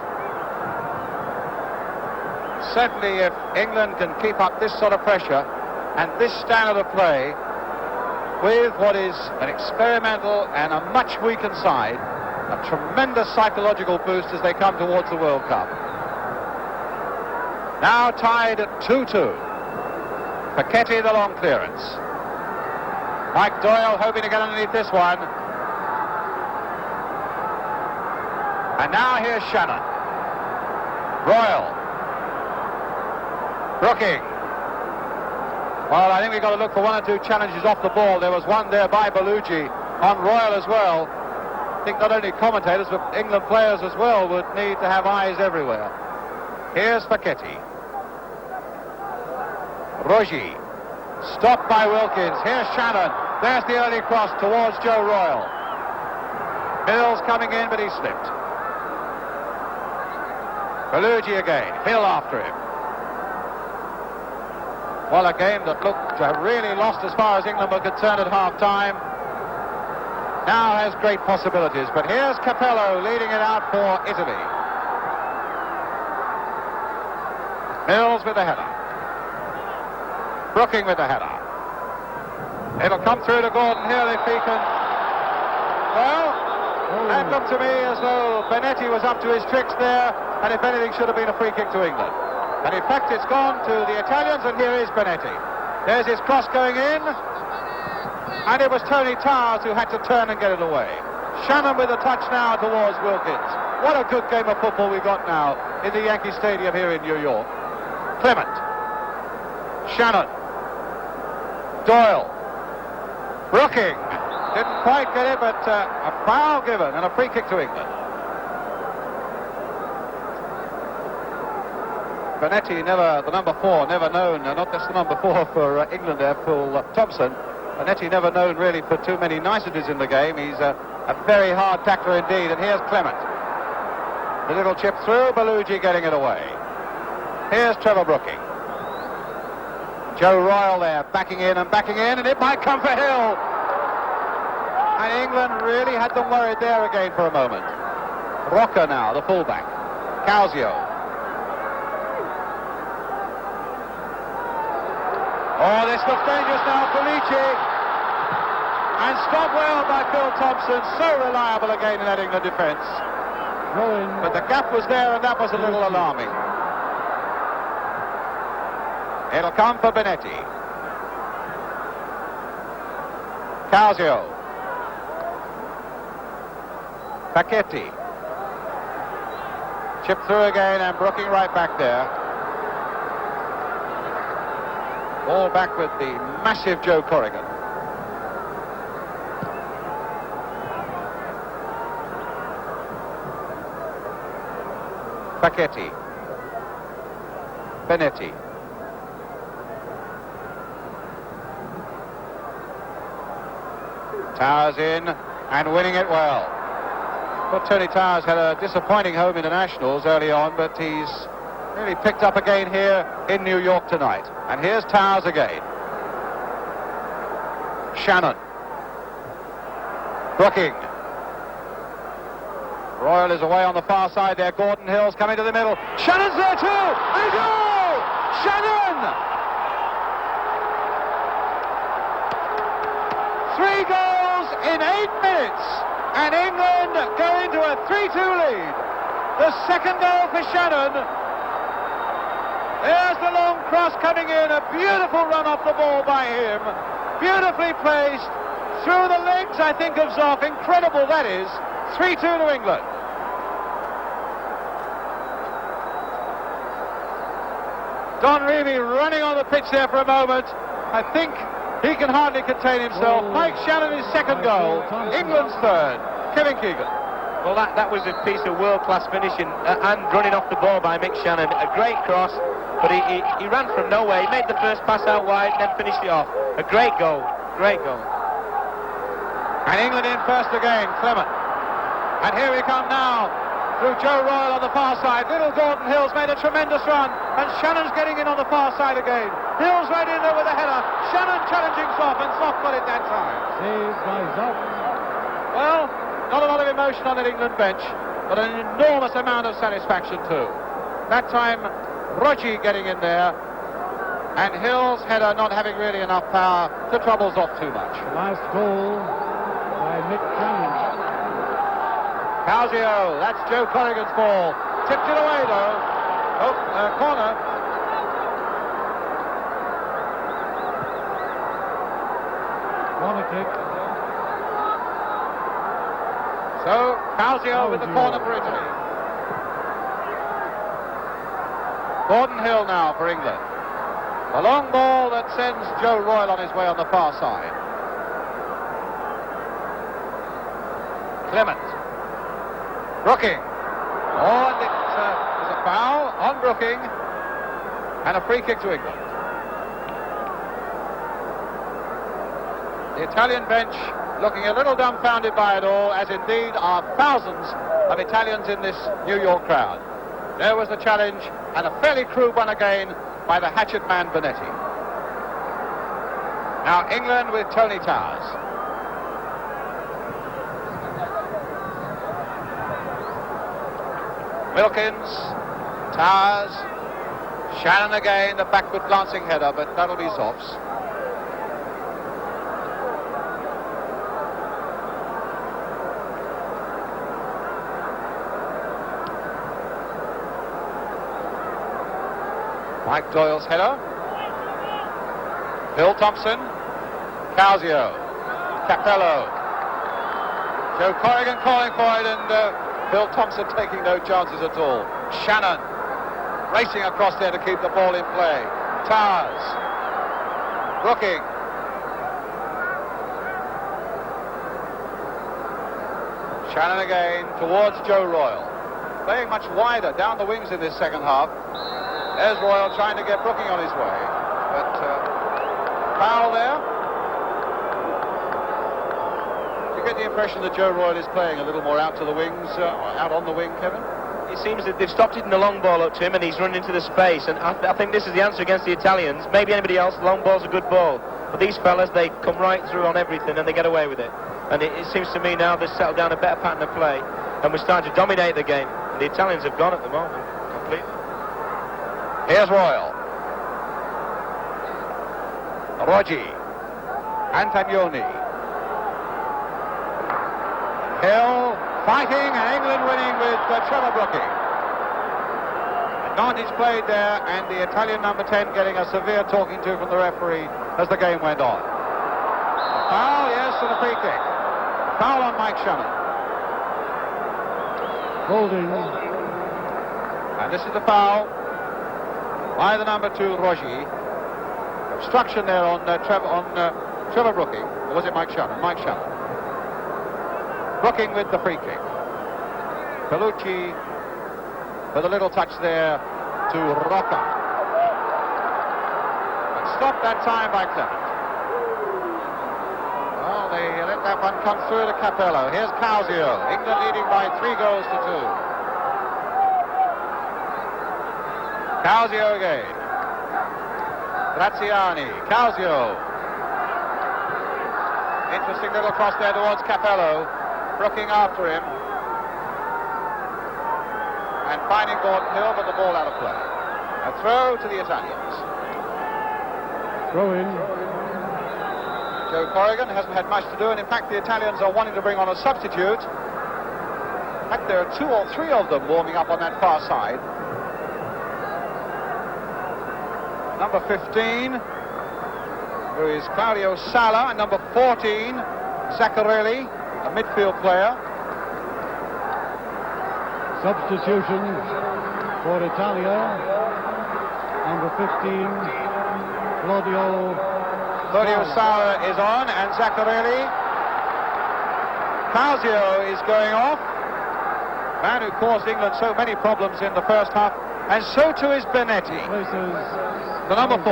Certainly, if England can keep up this sort of pressure and this standard of play with what is an experimental and a much weakened side, a tremendous psychological boost as they come towards the World Cup. Now tied at 2-2. Paquetti, the long clearance. Mike Doyle hoping to get underneath this one. And now here's Shannon. Royal. Brooking. Well, I think we've got to look for 1 or 2 challenges off the ball. There was one there by Belushi on Royal as well. I think not only commentators, but England players as well would need to have eyes everywhere. Here's Paquetti. Rogi. Stopped by Wilkins. Here's Shannon. There's the early cross towards Joe Royal. Mills coming in, but he slipped. Belushi again. Hill after him. Well, a game that looked really lost as far as England were concerned at half-time. Now has great possibilities, but here's Capello leading it out for Italy. Mills with the header. Brooking with the header. It'll come through to Gordon Hill if he can Well, that looked to me as though Benetti was up to his tricks there, and if anything should have been a free kick to England. And in fact it's gone to the Italians, and here is Benetti. There's his cross going in, and it was Tony Towers who had to turn and get it away. Shannon with a touch now towards Wilkins. What a good game of football we've got now in the Yankee Stadium here in New York. Clement, Shannon, Doyle, Brooking. Didn't quite get it, but a foul given and a free kick to England. Benetti, the number 4, never known, not just the number 4 for England there, Phil Thompson. Benetti never known really for too many niceties in the game. He's a very hard tackler indeed, and here's Clement. The little chip through, Balugi getting it away. Here's Trevor Brooking. Joe Royal there, backing in, and it might come for Hill. And England really had them worried there again for a moment. Rocker now, the fullback. Causio. Oh, this looks dangerous now, Felici. And stopped well by Phil Thompson. So reliable again in that England defence. But the gap was there, and that was a little alarming. It'll come for Benetti. Causio. Paquetti. Chip through again, and Brooking right back there. Ball back with the massive Joe Corrigan. Paquetti. Benetti. Towers in and winning it well. Well, Tony Towers had a disappointing home internationals early on, but he's really picked up again here in New York tonight. And here's Towers again. Shannon. Brooking. Royal is away on the far side there. Gordon Hill's coming to the middle. Shannon's there too! And goal! Shannon! 3 goals in 8 minutes. And England go into a 3-2 lead. The second goal for Shannon. There's the long cross coming in. A beautiful run off the ball by him. Beautifully placed. Through the legs, I think, of Zoff. Incredible, that is. 3-2 to England. Don Revie running on the pitch there for a moment. I think he can hardly contain himself. Mike Shannon his second goal. England's third. Kevin Keegan. Well, that was a piece of world-class finishing and running off the ball by Mick Shannon. A great cross, but he ran from nowhere. He made the first pass out wide and then finished it off. A great goal. Great goal. And England in first again. Clement. And here we come now through Joe Royal on the far side. Little Gordon Hill's made a tremendous run, and Shannon's getting in on the far side again. Hill's right in there with a header. Shannon challenging Zoff, and Zoff got it that time. Saved by Zoff. Well, not a lot of emotion on that England bench, but an enormous amount of satisfaction too. That time, Rogi getting in there, and Hill's header not having really enough power to trouble Zoff too much. Last goal by Mick Shannon. Causio, that's Joe Corrigan's ball. Tipped it away though. Oh, corner. Corner kick. So, Causio with the corner for Italy. Gordon Hill now for England. A long ball that sends Joe Royal on his way on the far side. Clement. Brooking. Oh, and there's a foul on Brooking. And a free kick to England. The Italian bench looking a little dumbfounded by it all, as indeed are thousands of Italians in this New York crowd. There was the challenge, and a fairly crude one again by the hatchet man Benetti. Now England with Tony Towers. Wilkins, Towers, Shannon again, the backward glancing header, but that'll be Zoff's. Mike Doyle's header. Bill Thompson. Causio. Capello. Joe Corrigan calling for it, and Bill Thompson taking no chances at all. Shannon racing across there to keep the ball in play. Towers. Brooking. Shannon again towards Joe Royal. Playing much wider down the wings in this second half. There's Royal trying to get Brooking on his way. But foul there. You get the impression that Joe Royal is playing a little more out to the wings, out on the wing, Kevin? It seems that they've stopped hitting the long ball up to him and he's run into the space, and I think this is the answer against the Italians. Maybe anybody else, long ball's a good ball, but these fellas, they come right through on everything and they get away with it. And it seems to me now they've settled down a better pattern of play and we're starting to dominate the game. And the Italians have gone at the moment completely. Here's Royal. Roggi. Antagnoni. Hill fighting, and England winning with Trevor Brooking. Advantage played there, and the Italian number 10 getting a severe talking to from the referee as the game went on. A foul, yes, and a free kick. Foul on Mike Shannon. Holding. And this is the foul by the number 2, Roggi. Obstruction there on Trevor Brooking. Or was it Mike Shannon? Mike Shannon. Brooking with the free kick. Bellucci with a little touch there to Rocca. And stopped that time by Clement. Well, they let that one come through to Capello. Here's Causio. England leading by 3 goals to 2. Causio again. Graziani. Causio. Interesting little cross there towards Capello. Brooking after him. And finding Gordon Hill, but the ball out of play. A throw to the Italians. Throw in. Joe Corrigan hasn't had much to do, and in fact the Italians are wanting to bring on a substitute. In fact, there are 2 or 3 of them warming up on that far side. Number 15, who is Claudio Sala, and number 14, Zaccarelli, a midfield player. Substitution for Italia. Number 15, Claudio Sala is on, and Zaccarelli. Causio is going off. Man who caused England so many problems in the first half, and so too is Benetti, the number 4.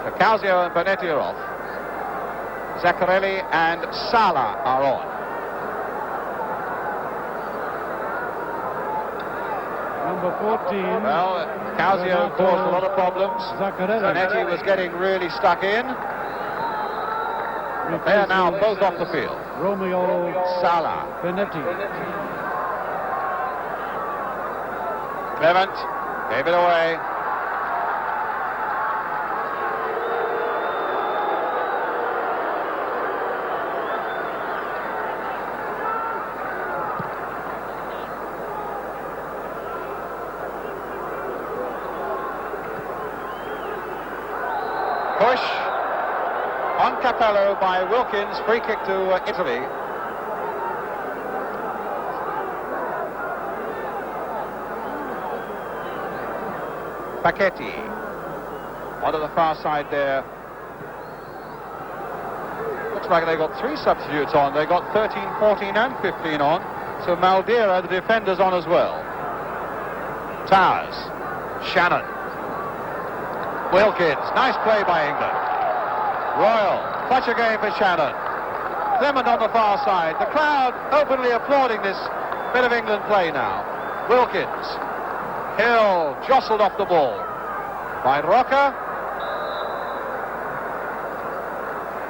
So Causio and Benetti are off. Zaccarelli and Sala are on. Number 14. Well, Causio caused a lot of problems. Benetti was getting really stuck in. But they are now both off the field. Romeo Sala. Benetti. Clement gave it away. Push on Capello by Wilkins, free kick to Italy. Pachetti onto the far side there. Looks like they got 3 substitutes on. They got 13, 14 and 15 on. So Maldira, the defenders, on as well. Towers. Shannon. Wilkins, nice play by England. Royal, clutch again for Shannon. Clement on the far side. The crowd openly applauding this bit of England play now. Wilkins. Hill jostled off the ball by Rocca.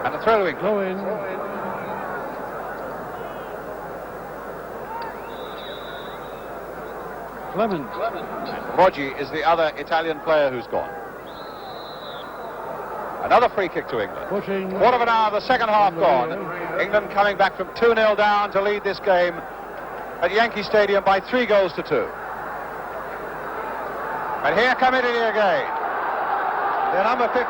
And a throw to England. Throw in. Clement. Roggi is the other Italian player who's gone. Another free kick to England. Pushing. Quarter of an hour, the second half gone. England coming back from 2-0 down to lead this game at Yankee Stadium by 3-2. But here come Italy again. The number 15,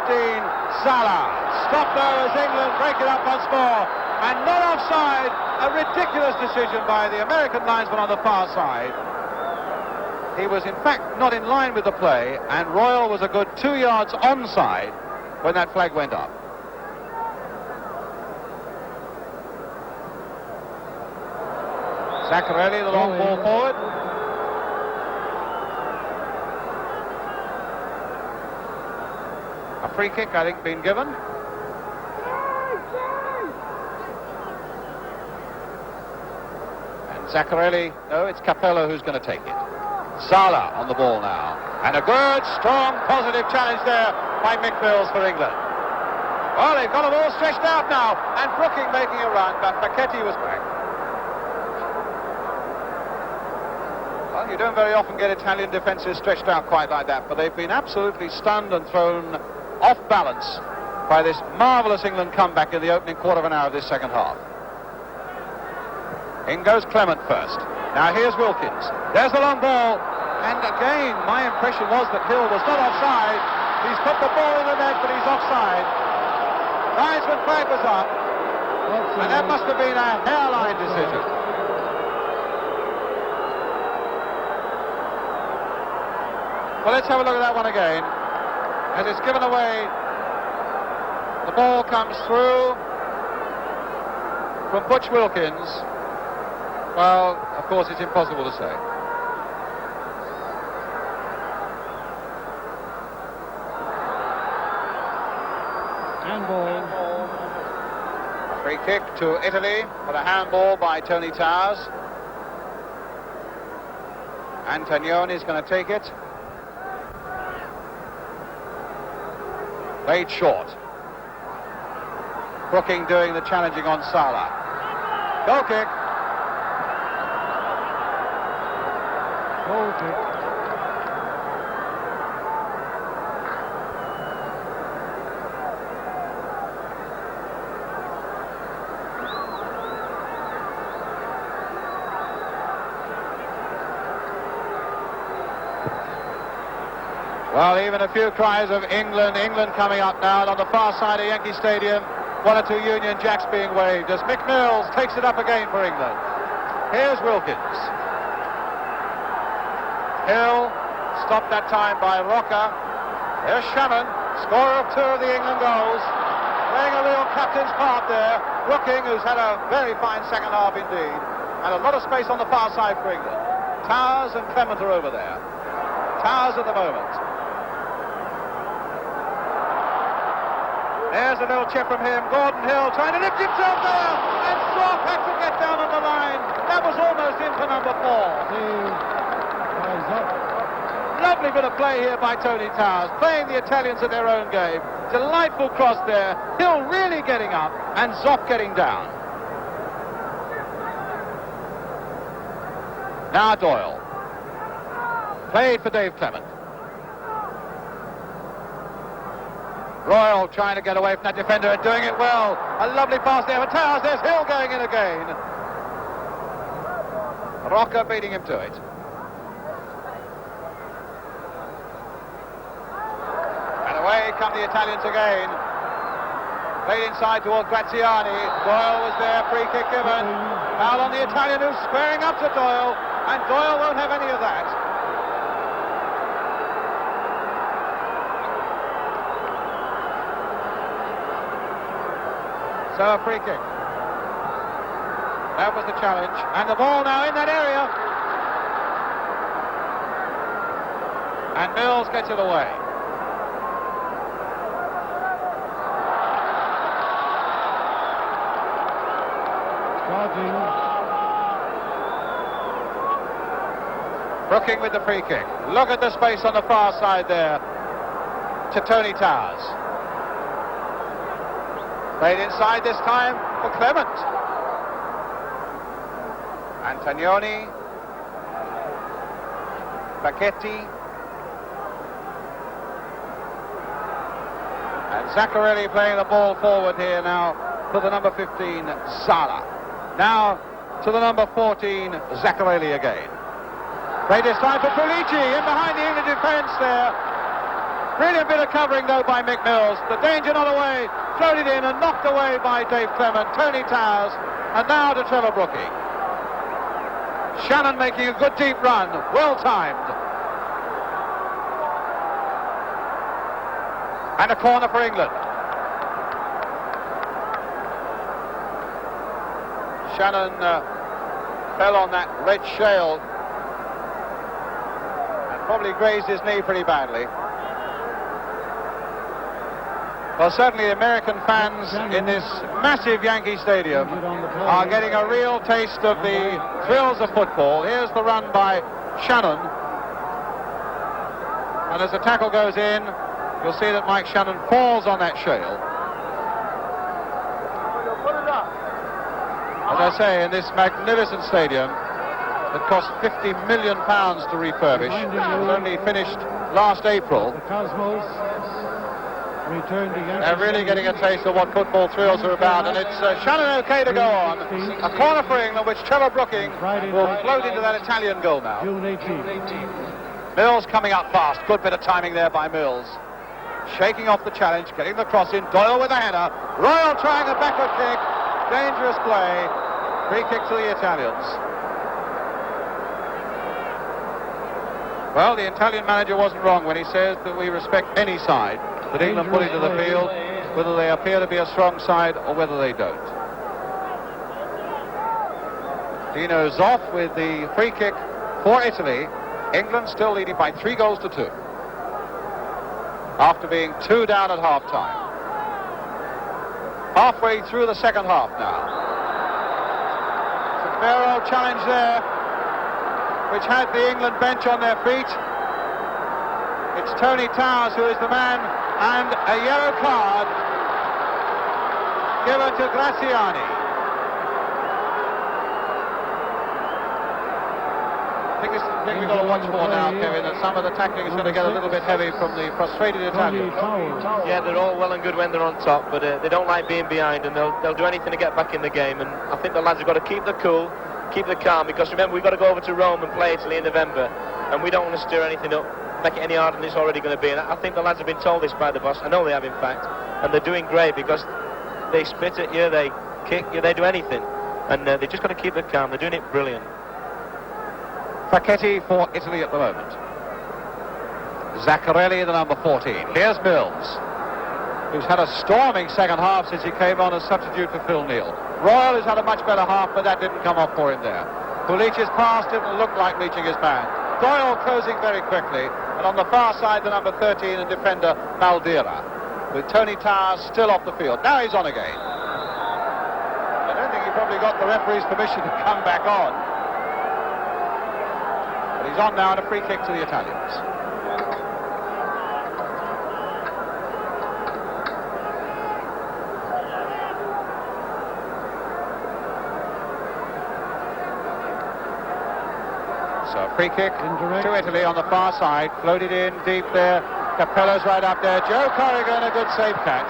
Salah. Stopped though as England break it up once more. And not offside. A ridiculous decision by the American linesman on the far side. He was in fact not in line with the play, and Royal was a good 2 yards onside when that flag went up. Zaccarelli, the long ball forward. A free kick, I think, being given. And Zaccarelli, no, it's Capello who's going to take it. Salah on the ball now. And a good, strong, positive challenge there by Mick Mills for England. Well, they've got them all stretched out now. And Brooking making a run, but Paquetti was back. Well, you don't very often get Italian defences stretched out quite like that, but they've been absolutely stunned and thrown off balance by this marvellous England comeback in the opening quarter of an hour of this second half. In goes Clement first. Now here's Wilkins. There's the long ball. And again, my impression was that Hill was not offside. He's put the ball in the net, but he's offside. Linesman flag was up. And that must have been a hairline decision. Well, let's have a look at that one again. As it's given away, the ball comes through from Butch Wilkins. Well, of course, it's impossible to say. Handball. A free kick to Italy for a handball by Tony Towers. Antonioni is going to take it. Played short. Brooking doing the challenging on Salah. Goal kick. Goal kick. Well, even a few cries of England, England coming up now. And on the far side of Yankee Stadium, 1 or 2 Union Jacks being waved as Mick Mills takes it up again for England. Here's Wilkins. Hill, stopped that time by Rocker. There's Shannon, scorer of 2 of the England goals, playing a real captain's part there. Brooking, who's had a very fine second half indeed, and a lot of space on the far side for England. Towers and Clement are over there. Towers at the moment. There's a little chip from him. Gordon Hill trying to lift himself there, and Thorpe had to get down on the line. That was almost in for number 4. Lovely bit of play here by Tony Towers, playing the Italians at their own game. Delightful cross there. Hill really getting up, and Zopp getting down. Now Doyle. Played for Dave Clement. Royal trying to get away from that defender and doing it well. A lovely pass there for Towers. There's Hill going in again. Rocker beating him to it. And away come the Italians again. Played inside toward Graziani. Doyle was there, free kick given. Foul on the Italian, who's squaring up to Doyle, and Doyle won't have any of that. So a free kick. That was the challenge. And the ball now in that area. And Mills gets it away. Brooking with the free kick. Look at the space on the far side there to Tony Towers. Played inside this time for Clement. Antonioni. Paquetti. And Zaccarelli playing the ball forward here now for the number 15, Salah. Now, to the number 14, Zaccarelli again. Greatest time for Pulici in behind the England defence there. Brilliant bit of covering though by Mick Mills. The danger not away, floated in and knocked away by Dave Clement, Tony Towers, and now to Trevor Brookie. Shannon making a good deep run, well timed. And a corner for England. Shannon fell on that red shale and probably grazed his knee pretty badly. Well, certainly the American fans in this massive Yankee Stadium are getting a real taste of the thrills of football. Here's the run by Shannon. And as the tackle goes in, you'll see that Mike Shannon falls on that shale. As I say, in this magnificent stadium that cost £50 million to refurbish, it was only finished last April. The Cosmos returned to Yankee. They're really getting a taste of what football thrills are about, and it's Shannon okay to go on. A corner for England, which Trevor Brooking will float into that Italian goal now. June 18th. Mills coming up fast. Good bit of timing there by Mills. Shaking off the challenge, getting the cross in. Doyle with a header. Royal trying a backward kick. Dangerous play. Free kick to the Italians. Well, the Italian manager wasn't wrong when he says that we respect any side that England put into the field, whether they appear to be a strong side or whether they don't. Dino's off with the free kick for Italy. England still leading by 3-2 after being 2 down at half-time. Halfway through the second half now. Barrow challenge there, which had the England bench on their feet. It's Tony Towers who is the man, and a yellow card given to Graziani. I think we've got to watch for now, Kevin, that some of the tackling is going to get a little bit heavy from the frustrated Italians. Yeah, they're all well and good when they're on top, but they don't like being behind, and they'll do anything to get back in the game. And I think the lads have got to keep the cool, keep the calm, because remember, we've got to go over to Rome and play Italy in November, and we don't want to stir anything up, make it any harder than it's already going to be. And I think the lads have been told this by the boss. I know they have, in fact, and they're doing great because they spit at you, they kick you, they do anything, and they just got to keep the calm. They're doing it brilliant. Facchetti for Italy at the moment. Zaccarelli, the number 14. Here's Mills, who's had a storming second half since he came on as substitute for Phil Neal. Royal has had a much better half, but that didn't come off for him there. Pulici's pass didn't look like reaching his man. Doyle closing very quickly, and on the far side, the number 13 and defender, Maldira, with Tony Towers still off the field. Now he's on again. I don't think he probably got the referee's permission to come back on. But he's on now, and a free kick to the Italians. So free kick to Italy on the far side, floated in deep there. Capello's right up there. Joe Corrigan, a good safe catch.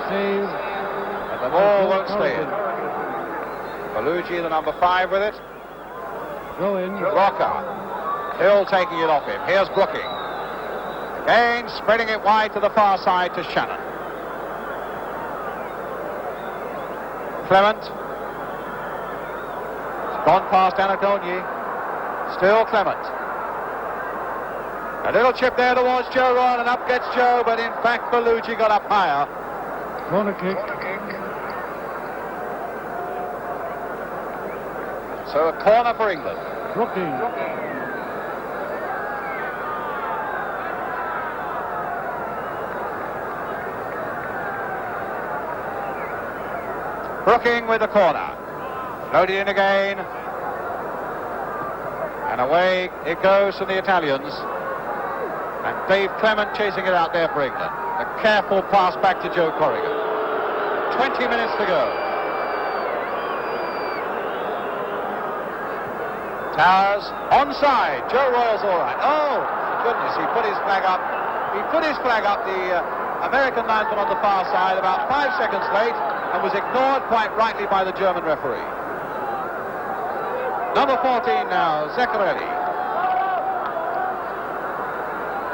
Save. But the ball won't stay in. Bellucci, the number 5, with it. Go in. Rocker. Hill taking it off him. Here's Brooking. Again, spreading it wide to the far side to Shannon. Clement. It's gone past Anatoni. Still Clement. A little chip there towards Joe Royal, and up gets Joe, but in fact Bellucci got up higher. Corner kick. So a corner for England. Brooking. Brooking with the corner. Floated in again. And away it goes from the Italians. And Dave Clement chasing it out there for England. A careful pass back to Joe Corrigan. 20 minutes to go. Towers onside. Joe Royal's all right. Oh, goodness, he put his flag up. He put his flag up, the American linesman on the far side, about 5 seconds late, and was ignored quite rightly by the German referee. Number 14 now, Zaccarelli.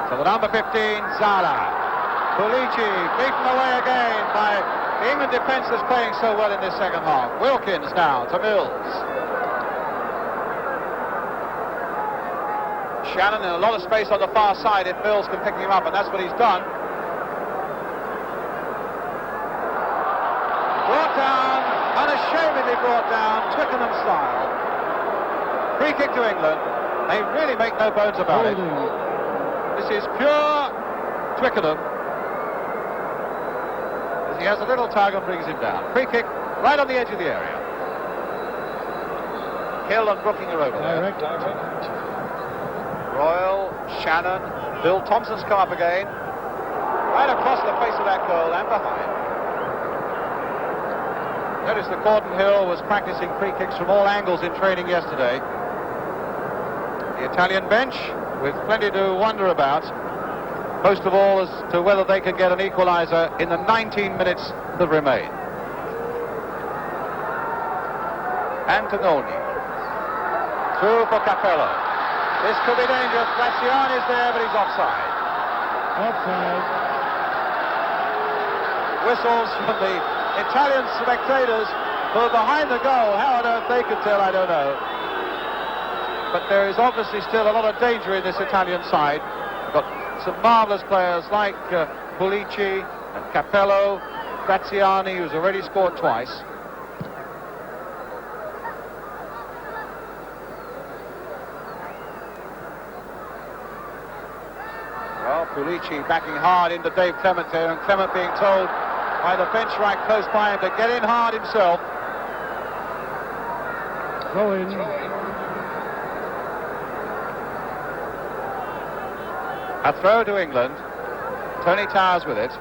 So the number 15, Zala. Pulici beaten away again by the England defence is playing so well in this second half. Wilkins now to Mills. Shannon in a lot of space on the far side if Mills can pick him up, and that's what he's done. Brought down, unashamedly brought down, Twickenham style. Free kick to England. They really make no bones about it. This is pure Twickenham. He has a little tug and brings him down. Free kick right on the edge of the area. Hill and Brooking are over there. Royal, Shannon, Bill Thompson's come up again. Right across the face of that goal and behind. Notice that Gordon Hill was practicing free kicks from all angles in training yesterday. The Italian bench with plenty to wonder about. Most of all as to whether they can get an equaliser in the 19 minutes that remain. Antononi. Through for Capello. This could be dangerous. Graziani's there, but he's offside. Offside. Whistles from the Italian spectators who are behind the goal. How on earth they can tell, I don't know. But there is obviously still a lot of danger in this Italian side. Got some marvellous players like Pulici and Capello, Graziani, who's already scored twice. Well, Pulici backing hard into Dave Clement here, and Clement being told by the bench right close by him to get in hard himself. Go in. A throw to England. Tony Towers with it.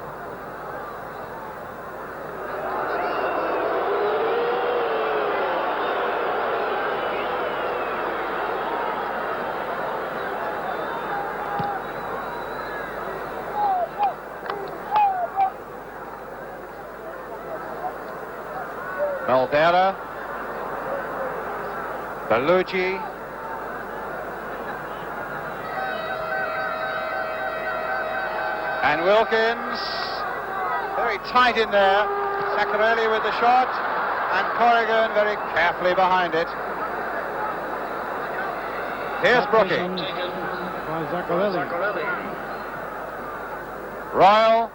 Maldera. Bellucci. And Wilkins, very tight in there. Zaccarelli with the shot, and Corrigan very carefully behind it. Here's Brooking. Royal,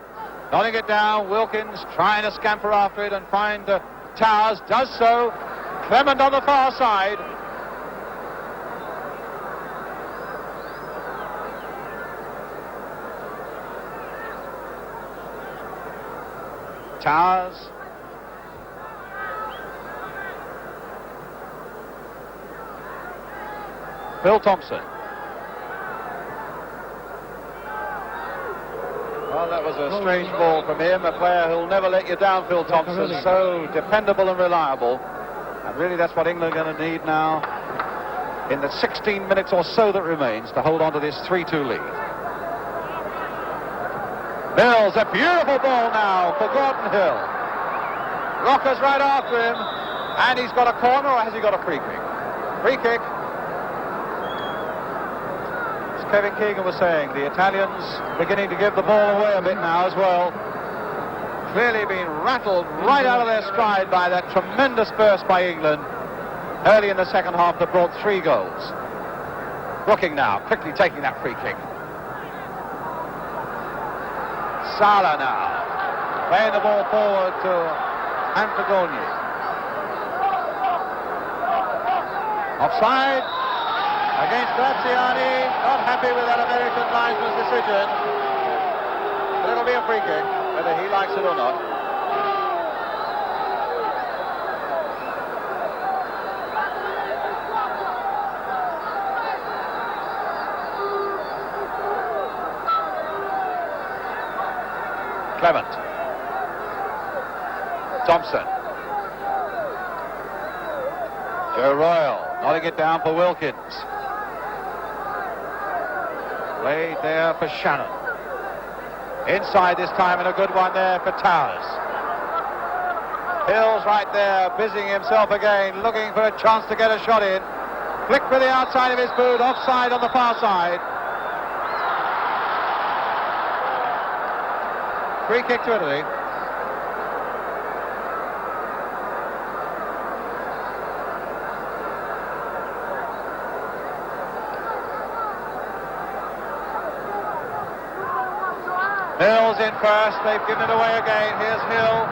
nodding it down. Wilkins trying to scamper after it and find Towers, does so. Clement on the far side. Towers. Phil Thompson. Well, that was a strange ball from him, a player who'll never let you down, Phil Thompson, so dependable and reliable. And really that's what England are going to need now in the 16 minutes or so that remains to hold on to this 3-2 lead. Mills, a beautiful ball now for Gordon Hill. Rocker's right after him, and he's got a corner, or has he got a free kick? Free kick. As Kevin Keegan was saying, the Italians beginning to give the ball away a bit now as well. Clearly being rattled right out of their stride by that tremendous burst by England early in the second half that brought 3 goals. Brooking now, quickly taking that free kick. Sala now, playing the ball forward to Antagoni. Offside against Graziani. Not happy with that American linesman's decision. But it'll be a free kick, whether he likes it or not. Clement. Thompson. Joe Royal nodding it down for Wilkins. Played there for Shannon. Inside this time, and a good one there for Towers. Hill's right there, busying himself again, looking for a chance to get a shot in. Flick with the outside of his boot, offside on the far side. Free kick to Italy. Hill's in first, they've given it away again. Here's Hill.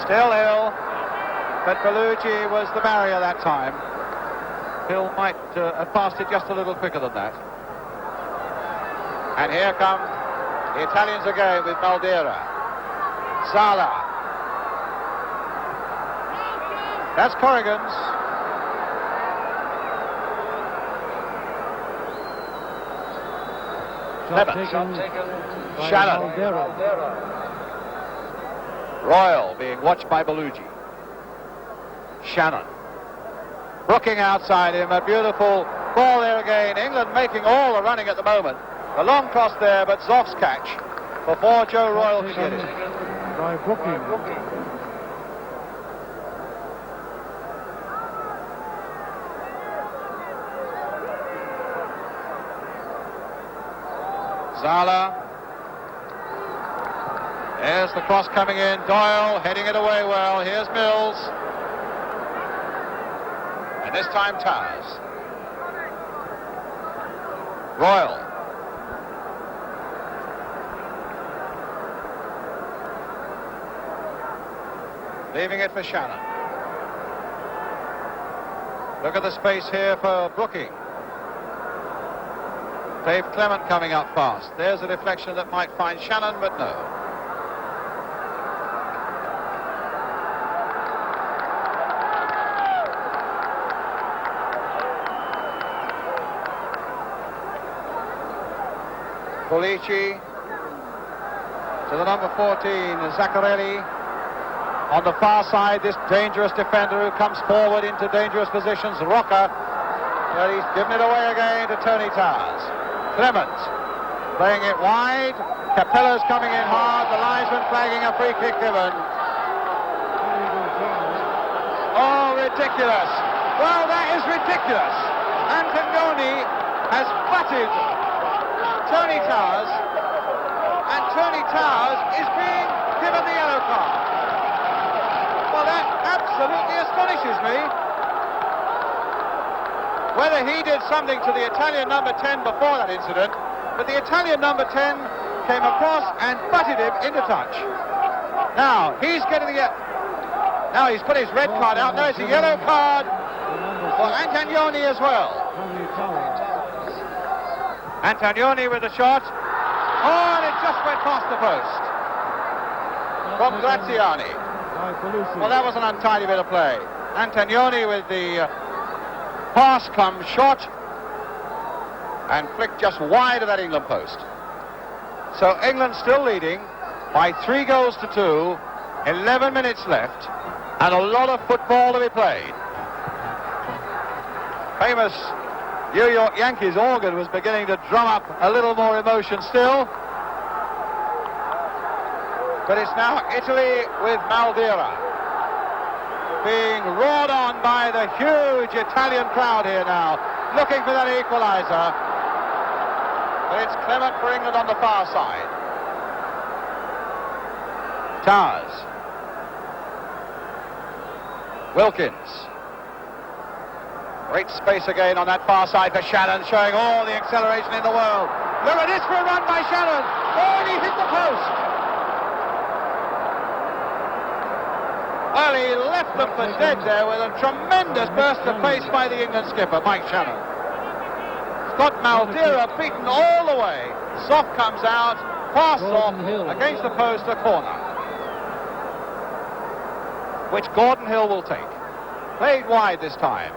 Still Hill, but Bellucci was the barrier that time. Hill might have passed it just a little quicker than that. And here come the Italians again with Maldera. Zala. That's Corrigan's. Shot taken by Shannon. Maldera. Royal being watched by Bellucci. Shannon. Brooking outside him, a beautiful ball there again. England making all the running at the moment. A long cross there, but Zoff's catch before Joe Royal could get it. By Brooking. Zala. There's the cross coming in. Doyle heading it away well. Here's Mills. And this time Towers. Royal. Leaving it for Shannon. Look at the space here for Brooking. Dave Clement coming up fast. There's a deflection that might find Shannon, but no. Pulici to the number 14, Zaccarelli. On the far side, this dangerous defender who comes forward into dangerous positions, Rocca. But he's given it away again to Tony Towers. Clement playing it wide. Capello's coming in hard. The linesman flagging a free kick given. Oh, ridiculous. Well, that is ridiculous. Antonioni has butted Tony Towers, and Tony Towers is being given the yellow card. Well, that absolutely astonishes me. Whether he did something to the Italian number 10 before that incident, but the Italian number 10 came across and butted him into touch. Now, he's getting the... Now he's put his red card out. There's a yellow card for Antonioni as well. Antonioni with the shot. Oh, and it just went past the post. From Graziani. Well, that was an untidy bit of play. Antonioni with the pass come shot and flicked just wide of that England post. So England still leading by 3 goals to 2, 11 minutes left, and a lot of football to be played. Famous New York Yankees organ was beginning to drum up a little more emotion still. But it's now Italy with Maldera being roared on by the huge Italian crowd here now, looking for that equalizer. But it's Clement for England on the far side. Towers. Wilkins. Great space again on that far side for Shannon, showing all the acceleration in the world. Look at this for a run by Shannon. Oh, and he hit the post. Well, he left them for dead there with a tremendous burst of pace by the England skipper, Mike Shannon. Scott Maldera beaten all the way. Soft comes out, pass off against the post, a corner, which Gordon Hill will take. Played wide this time.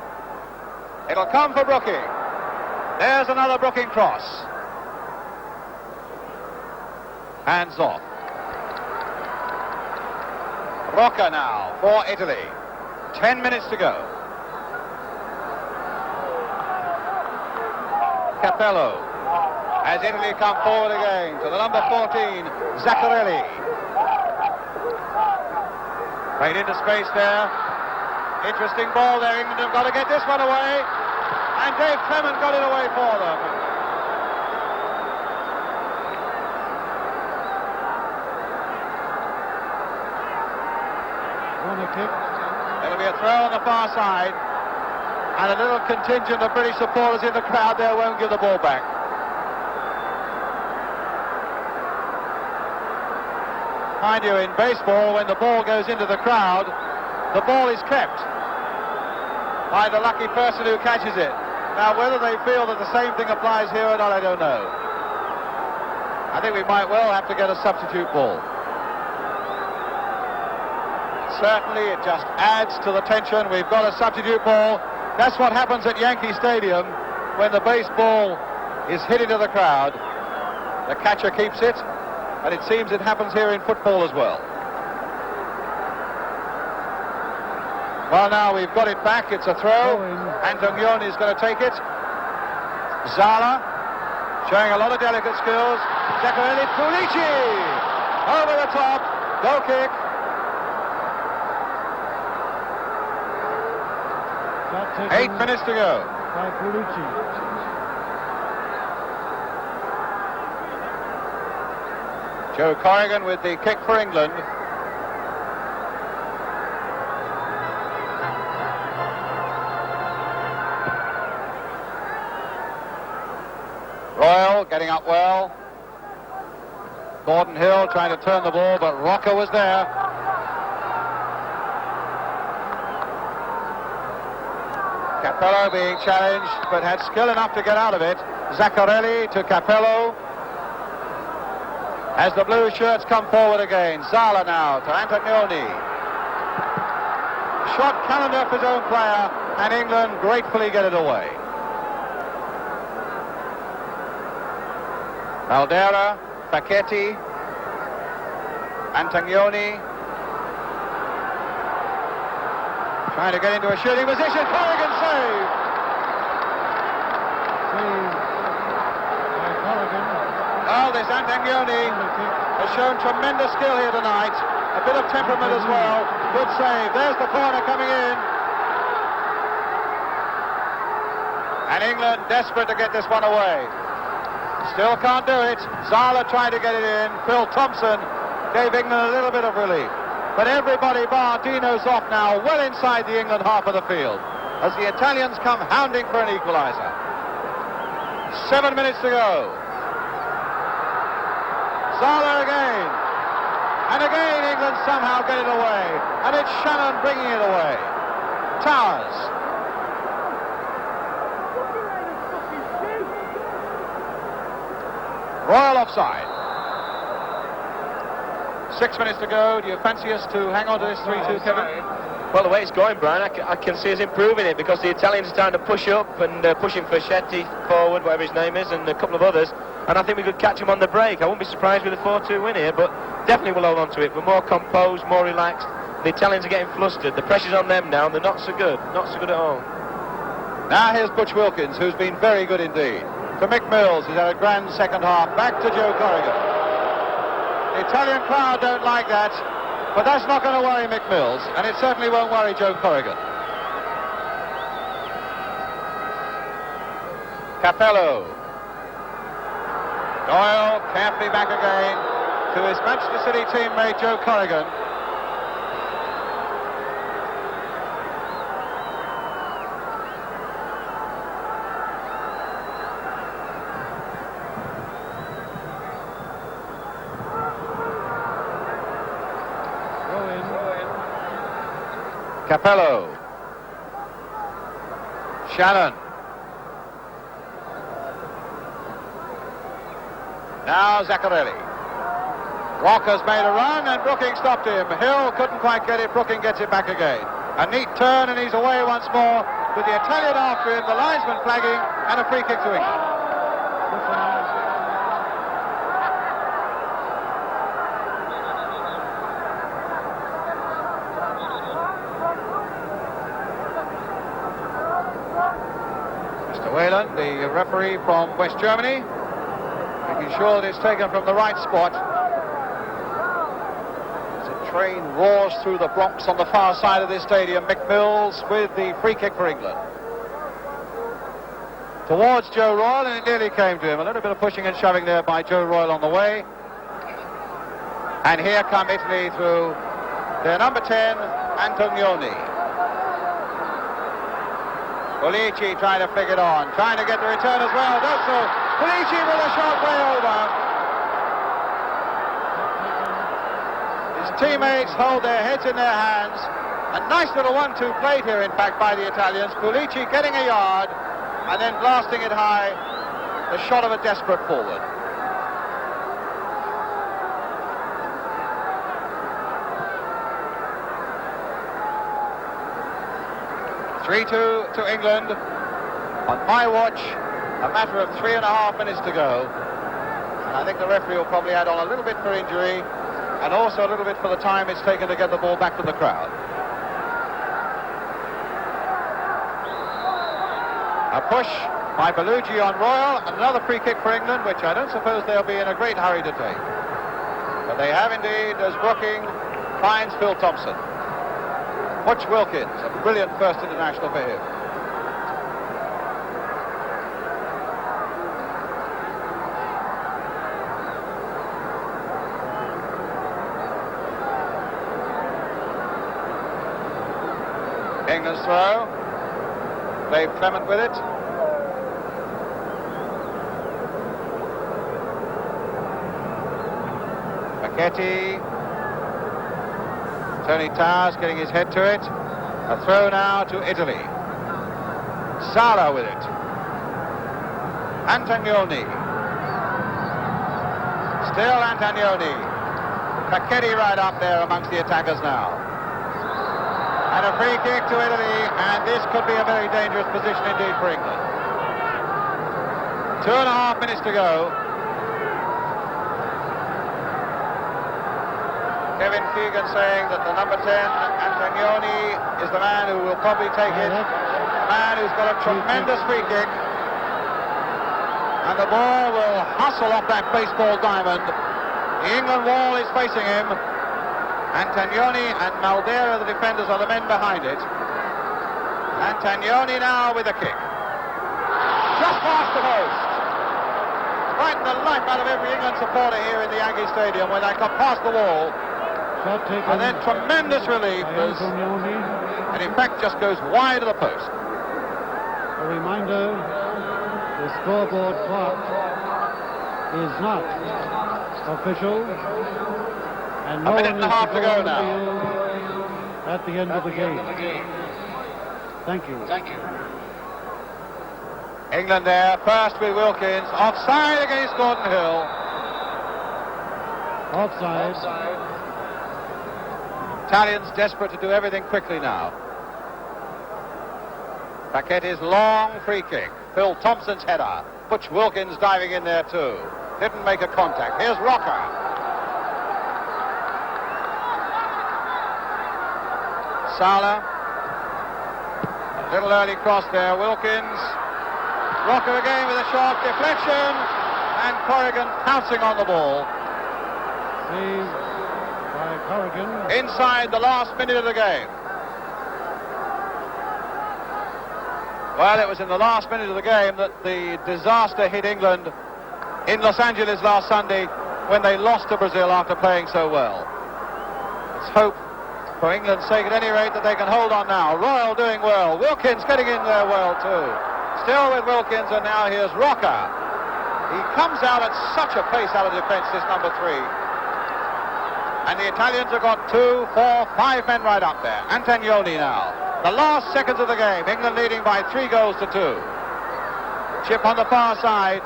It'll come for Brooking. There's another Brooking cross. Hands off. Rocca now for Italy. 10 minutes to go. Capello. as Italy come forward again to the number 14, Zaccarelli. Played into space there. Interesting ball there. England have got to get this one away. And Dave Clement got it away for them. Corner kick. It'll be a throw on the far side. And a little contingent of British supporters in the crowd there won't give the ball back. Mind you, in baseball, when the ball goes into the crowd, the ball is kept by the lucky person who catches it. Now, whether they feel that the same thing applies here or not, I don't know. I think we might well have to get a substitute ball. Certainly, it just adds to the tension. We've got a substitute ball. That's what happens at Yankee Stadium when the baseball is hit into the crowd. The catcher keeps it, and it seems it happens here in football as well. Well, now we've got it back. It's a throw. Antonioni is going to take it. Zala showing a lot of delicate skills. Zaccarelli, Pulici over the top. Goal kick. Shot 8 minutes to go. by Pulici. Joe Corrigan with the kick for England. Royal getting up well. Gordon Hill trying to turn the ball, but Rocker was there. Capello being challenged, but had skill enough to get out of it. Zaccarelli to Capello. As the blue shirts come forward again. Zala now to Antonioni. Shot cannoned off his own player, and England gratefully get it away. Caldera, Facchetti, Antonioni. Trying to get into a shooting position. Corrigan save. Save by Corrigan. Oh, this Antonioni has shown tremendous skill here tonight. A bit of temperament as well. Good save. There's the corner coming in. And England desperate to get this one away. Still can't do it. Zala tried to get it in. Phil Thompson gave England a little bit of relief. But everybody bar Dino's off now, well inside the England half of the field, as the Italians come hounding for an equaliser. 7 minutes to go. Zala again. And again England somehow get it away. And it's Shannon bringing it away. Towers. Royal offside. 6 minutes to go. Do you fancy us to hang on to this 3-2, Kevin? Well, the way it's going, Brian, I can see us improving it, because the Italians are starting to push up and pushing Facchetti forward, whatever his name is, and a couple of others. And I think we could catch him on the break. I wouldn't be surprised with a 4-2 win here, but definitely we'll hold on to it. We're more composed, more relaxed. The Italians are getting flustered. The pressure's on them now, and they're not so good. Not so good at all. Now here's Butch Wilkins, who's been very good indeed. To Mick Mills, who's had a grand second half. Back to Joe Corrigan. The Italian crowd don't like that, but that's not going to worry Mick Mills, and it certainly won't worry Joe Corrigan. Capello. Doyle carefully back again to his Manchester City teammate Joe Corrigan. Capello. Shannon. Now Zaccarelli. Rocker's made a run and Brooking stopped him. Hill couldn't quite get it. Brooking gets it back again. A neat turn and he's away once more with the Italian after him, the linesman flagging, and a free kick to England. Whalen, the referee from West Germany. making sure that it's taken from the right spot. As a train roars through the Bronx on the far side of this stadium. McMills with the free kick for England. Towards Joe Royle, and it nearly came to him. A little bit of pushing and shoving there by Joe Royle on the way. And here come Italy through their number 10, Antonioni. Pulici trying to flick it on, trying to get the return as well. Does so. Pulici with a shot way over. His teammates hold their heads in their hands. A nice little 1-2 played here, in fact, by the Italians. Pulici getting a yard and then blasting it high. The shot of a desperate forward. (3-2) to England. On my watch, a matter of 3.5 minutes to go. And I think the referee will probably add on a little bit for injury and also a little bit for the time it's taken to get the ball back to the crowd. A push by Bellugi on Royle, and another free kick for England, which I don't suppose they'll be in a great hurry to take. But they have indeed, as Brooking finds Phil Thompson. Butch Wilkins, a brilliant first international for him. England's throw. Dave Clement with it. Paquetti. Tony Towers getting his head to it. A throw now to Italy. Sala with it. Antonioni. Still Antonioni. Paquetti right up there amongst the attackers now. And a free kick to Italy, and this could be a very dangerous position indeed for England. 2.5 minutes to go. Kevin Keegan saying that the number 10, Antonioni, is the man who will probably take it. The man who's got a tremendous free kick. And the ball will hustle off that baseball diamond. The England wall is facing him. Antonioni and Maldera, the defenders, are the men behind it. Antonioni now with a kick. Just past the post. Frightened the life out of every England supporter here in the Yankee Stadium when they got past the wall. And then tremendous relief. And in fact just goes wide of the post. A reminder, the scoreboard clock is not official. And a minute and a half to go now. At the end of the game. Thank you. England there, first with Wilkins. Offside against Gordon Hill. Offside. Italians desperate to do everything quickly now. Paquetti's long free kick. Phil Thompson's header. Butch Wilkins diving in there too. Didn't make a contact. Here's Rocker. Sala. A little early cross there. Wilkins. Rocker again with a short deflection. And Corrigan pouncing on the ball. Saved by Corrigan. Inside the last minute of the game. Well, it was in the last minute of the game that the disaster hit England in Los Angeles last Sunday when they lost to Brazil after playing so well. Let's hope, for England's sake at any rate, that they can hold on now. Royle doing well. Wilkins getting in there well too. Still with Wilkins, and now here's Rocker. He comes out at such a pace out of defence, this number 3. And the Italians have got 2, 4, 5 men right up there. Antonioni now. The last seconds of the game. England leading by 3 goals to 2. Chip on the far side.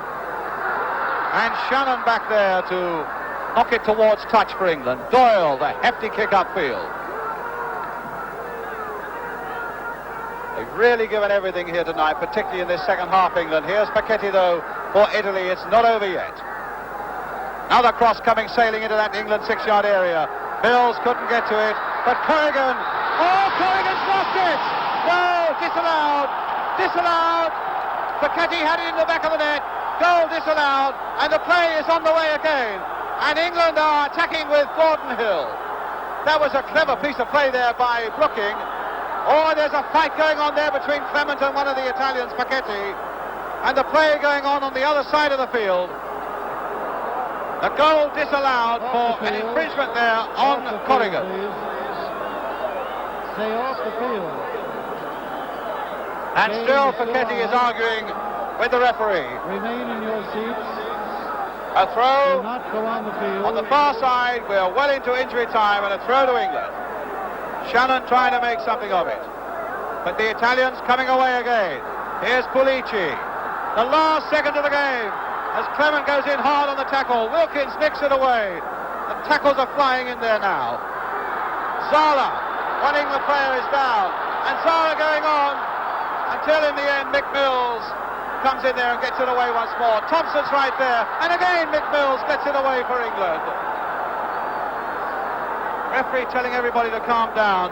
And Shannon back there to knock it towards touch for England. Doyle, the hefty kick upfield. They've really given everything here tonight, particularly in this second half, England. Here's Paquetti, though, for Italy. It's not over yet. Another cross coming sailing into that England 6-yard area. Mills couldn't get to it, but Corrigan. Oh, Corrigan's lost it! No, disallowed! Disallowed! Paquetti had it in the back of the net. Goal disallowed, and the play is on the way again. And England are attacking with Gordon Hill. That was a clever piece of play there by Brooking. Oh, there's a fight going on there between Clement and one of the Italians, Pachetti. And the play going on the other side of the field. The goal disallowed for an infringement there on Corrigan. Stay off the field. And still Pachetti is arguing with the referee. Remain in your seats. A throw Do not go on the field. on the far side. We're well into injury time, and a throw to England. Shannon trying to make something of it. But the Italians coming away again. Here's Pulici. The last second of the game as Clement goes in hard on the tackle. Wilkins nicks it away. The tackles are flying in there now. Zala, one England player is down. And Zala going on until in the end Mick Mills comes in there and gets it away once more. Thompson's right there. And again Mick Mills gets it away for England. Referee telling everybody to calm down.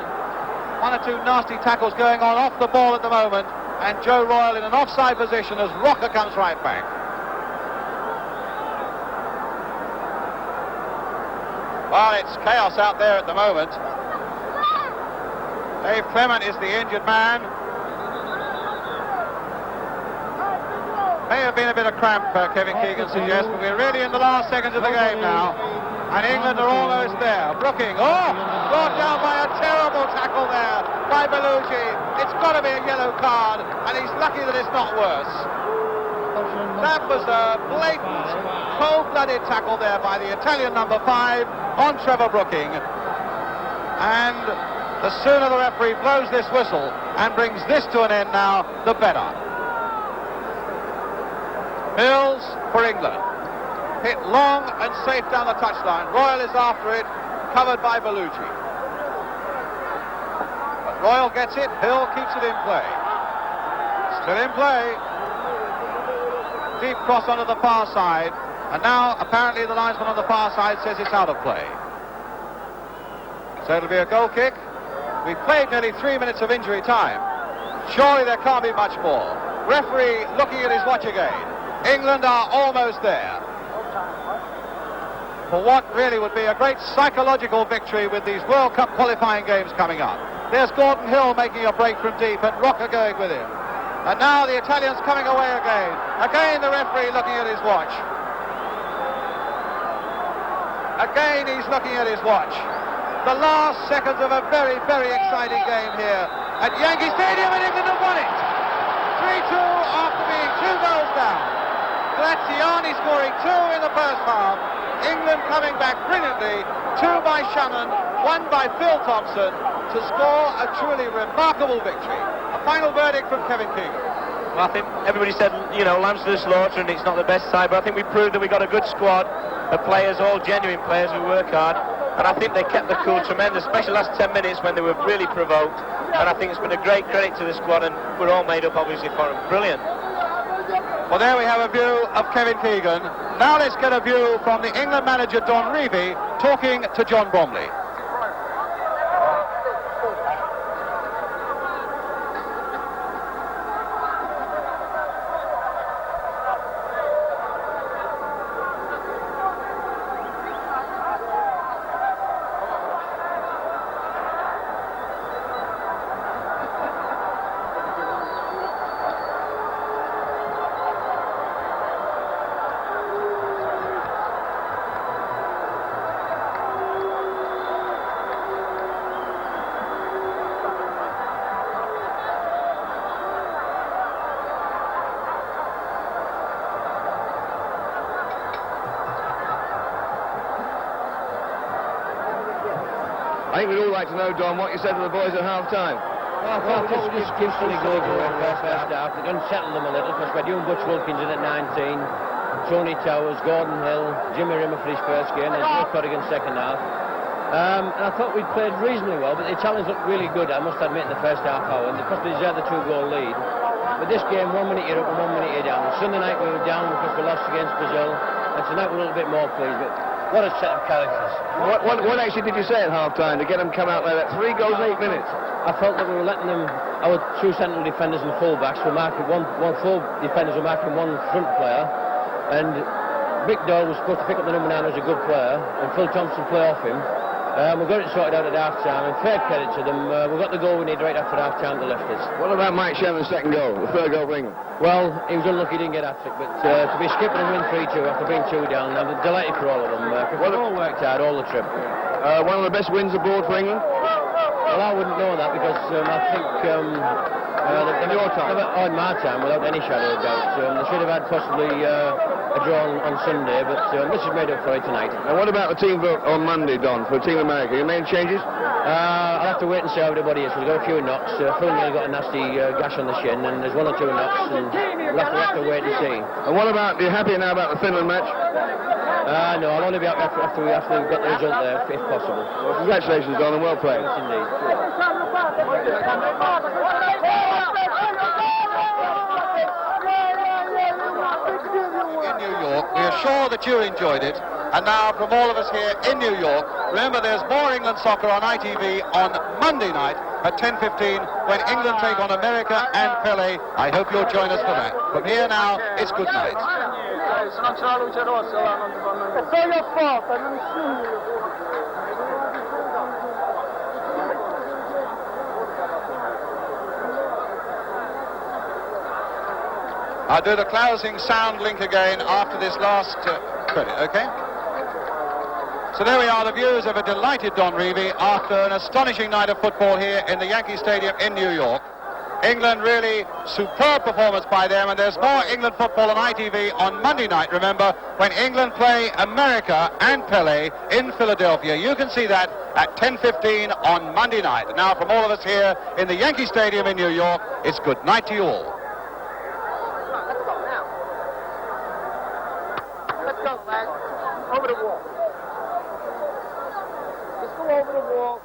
One or two nasty tackles going on off the ball at the moment. And Joe Royle in an offside position as Rocker comes right back. Well, it's chaos out there at the moment. Dave Clement is the injured man. May have been a bit of cramp, Kevin Keegan suggests, but we're really in the last seconds of the game now. And England are almost there. Brooking, brought down by a terrible tackle there by Belushi. It's got to be a yellow card, and he's lucky that it's not worse. That was a blatant, cold-blooded tackle there by the Italian number 5 on Trevor Brooking. And the sooner the referee blows this whistle and brings this to an end now, the better. Mills for England. Hit long and safe down the touchline. Royal is after it, covered by Belushi. But Royal gets it, Hill keeps it in play. Still in play. Deep cross onto the far side. And now, apparently, the linesman on the far side says it's out of play. So it'll be a goal kick. We've played nearly 3 minutes of injury time. Surely there can't be much more. Referee looking at his watch again. England are almost there. For what really would be a great psychological victory with these World Cup qualifying games coming up. There's Gordon Hill making a break from deep and Rocker going with him. And now the Italians coming away again. Again the referee looking at his watch. Again he's looking at his watch. The last seconds of a very, very exciting game here at Yankee Stadium, and England have won it. 3-2 after being 2 goals down. Graziani scoring 2 in the first half. England coming back brilliantly. 2 by Shannon, 1 by Phil Thompson to score a truly remarkable victory. A final verdict from Kevin Keegan. Well, I think everybody said, lambs to the slaughter and it's not the best side, but I think we proved that we got a good squad of players, all genuine players who work hard. And I think they kept the cool tremendous, especially the last 10 minutes when they were really provoked. And I think it's been a great credit to the squad, and we're all made up obviously for them. Brilliant. Well, there we have a view of Kevin Keegan. Now let's get a view from the England manager Don Revie talking to John Bromley. I think we'd all like to know, Don, what you said to the boys at half-time. Well, I thought we just instantly go to the first half. We're going to settle them a little because we're doing Butch Wilkins in at 19, Tony Towers, Gordon Hill, Jimmy Rimmer for his first game, and Joe Corrigan second half. And I thought we played reasonably well, but the Italians looked really good, I must admit, in the first half hour, and they possibly deserved the 2-goal lead. But this game, 1 minute you're up and 1 minute you're down. And Sunday night we were down because we lost against Brazil, and tonight we're a little bit more pleased. But what a set of characters. What actually did you say at half-time to get them come out there? That 3 goals in 8 minutes? I felt that we were letting them, our 2 central defenders and full-backs were marking, one full defenders were marking 1 front player, And Vic Doyle was supposed to pick up the number 9 as a good player, and Phil Thompson play off him. We got it sorted out at half-time, and fair credit to them. We got the goal we need right after half-time to lift us. What about Mike Sherman's second goal, the third goal for England? Well, he was unlucky he didn't get hat-trick, but to be skipping and win 3-2 after being 2 down, I'm delighted for all of them. They've all worked hard all the trip. One of the best wins aboard for England? Well, I wouldn't know that because I think in your time? In my time, without any shadow of doubt. They should have had possibly a draw on Sunday, but this is made up for it tonight. And what about the team vote on Monday, Don, for Team America? You made changes? I'll have to wait and see how everybody is. We've got a few knocks. Phil Neal got a nasty gash on the shin, and there's 1 or 2 knocks, and we'll have to wait and see. And what about, are you happy now about the Finland match? No, I'll only be happy after we've got the result there, if possible. Well, congratulations, Don, and well played. Yes, indeed. In New York, we are sure that you enjoyed it. And now, from all of us here in New York, remember there's more England soccer on ITV on Monday night at 10:15 when England take on America and Pele. I hope you'll join us for that. From here now, it's good night. I'll do the closing sound link again after this last credit, okay? So there we are, the views of a delighted Don Revie after an astonishing night of football here in the Yankee Stadium in New York. England really superb performance by them, and there's more England football on ITV on Monday night, remember, when England play America and Pele in Philadelphia. You can see that at 10:15 on Monday night. Now, from all of us here in the Yankee Stadium in New York, it's good night to you all. Let's go, lads. Over the wall. Let's go over the wall.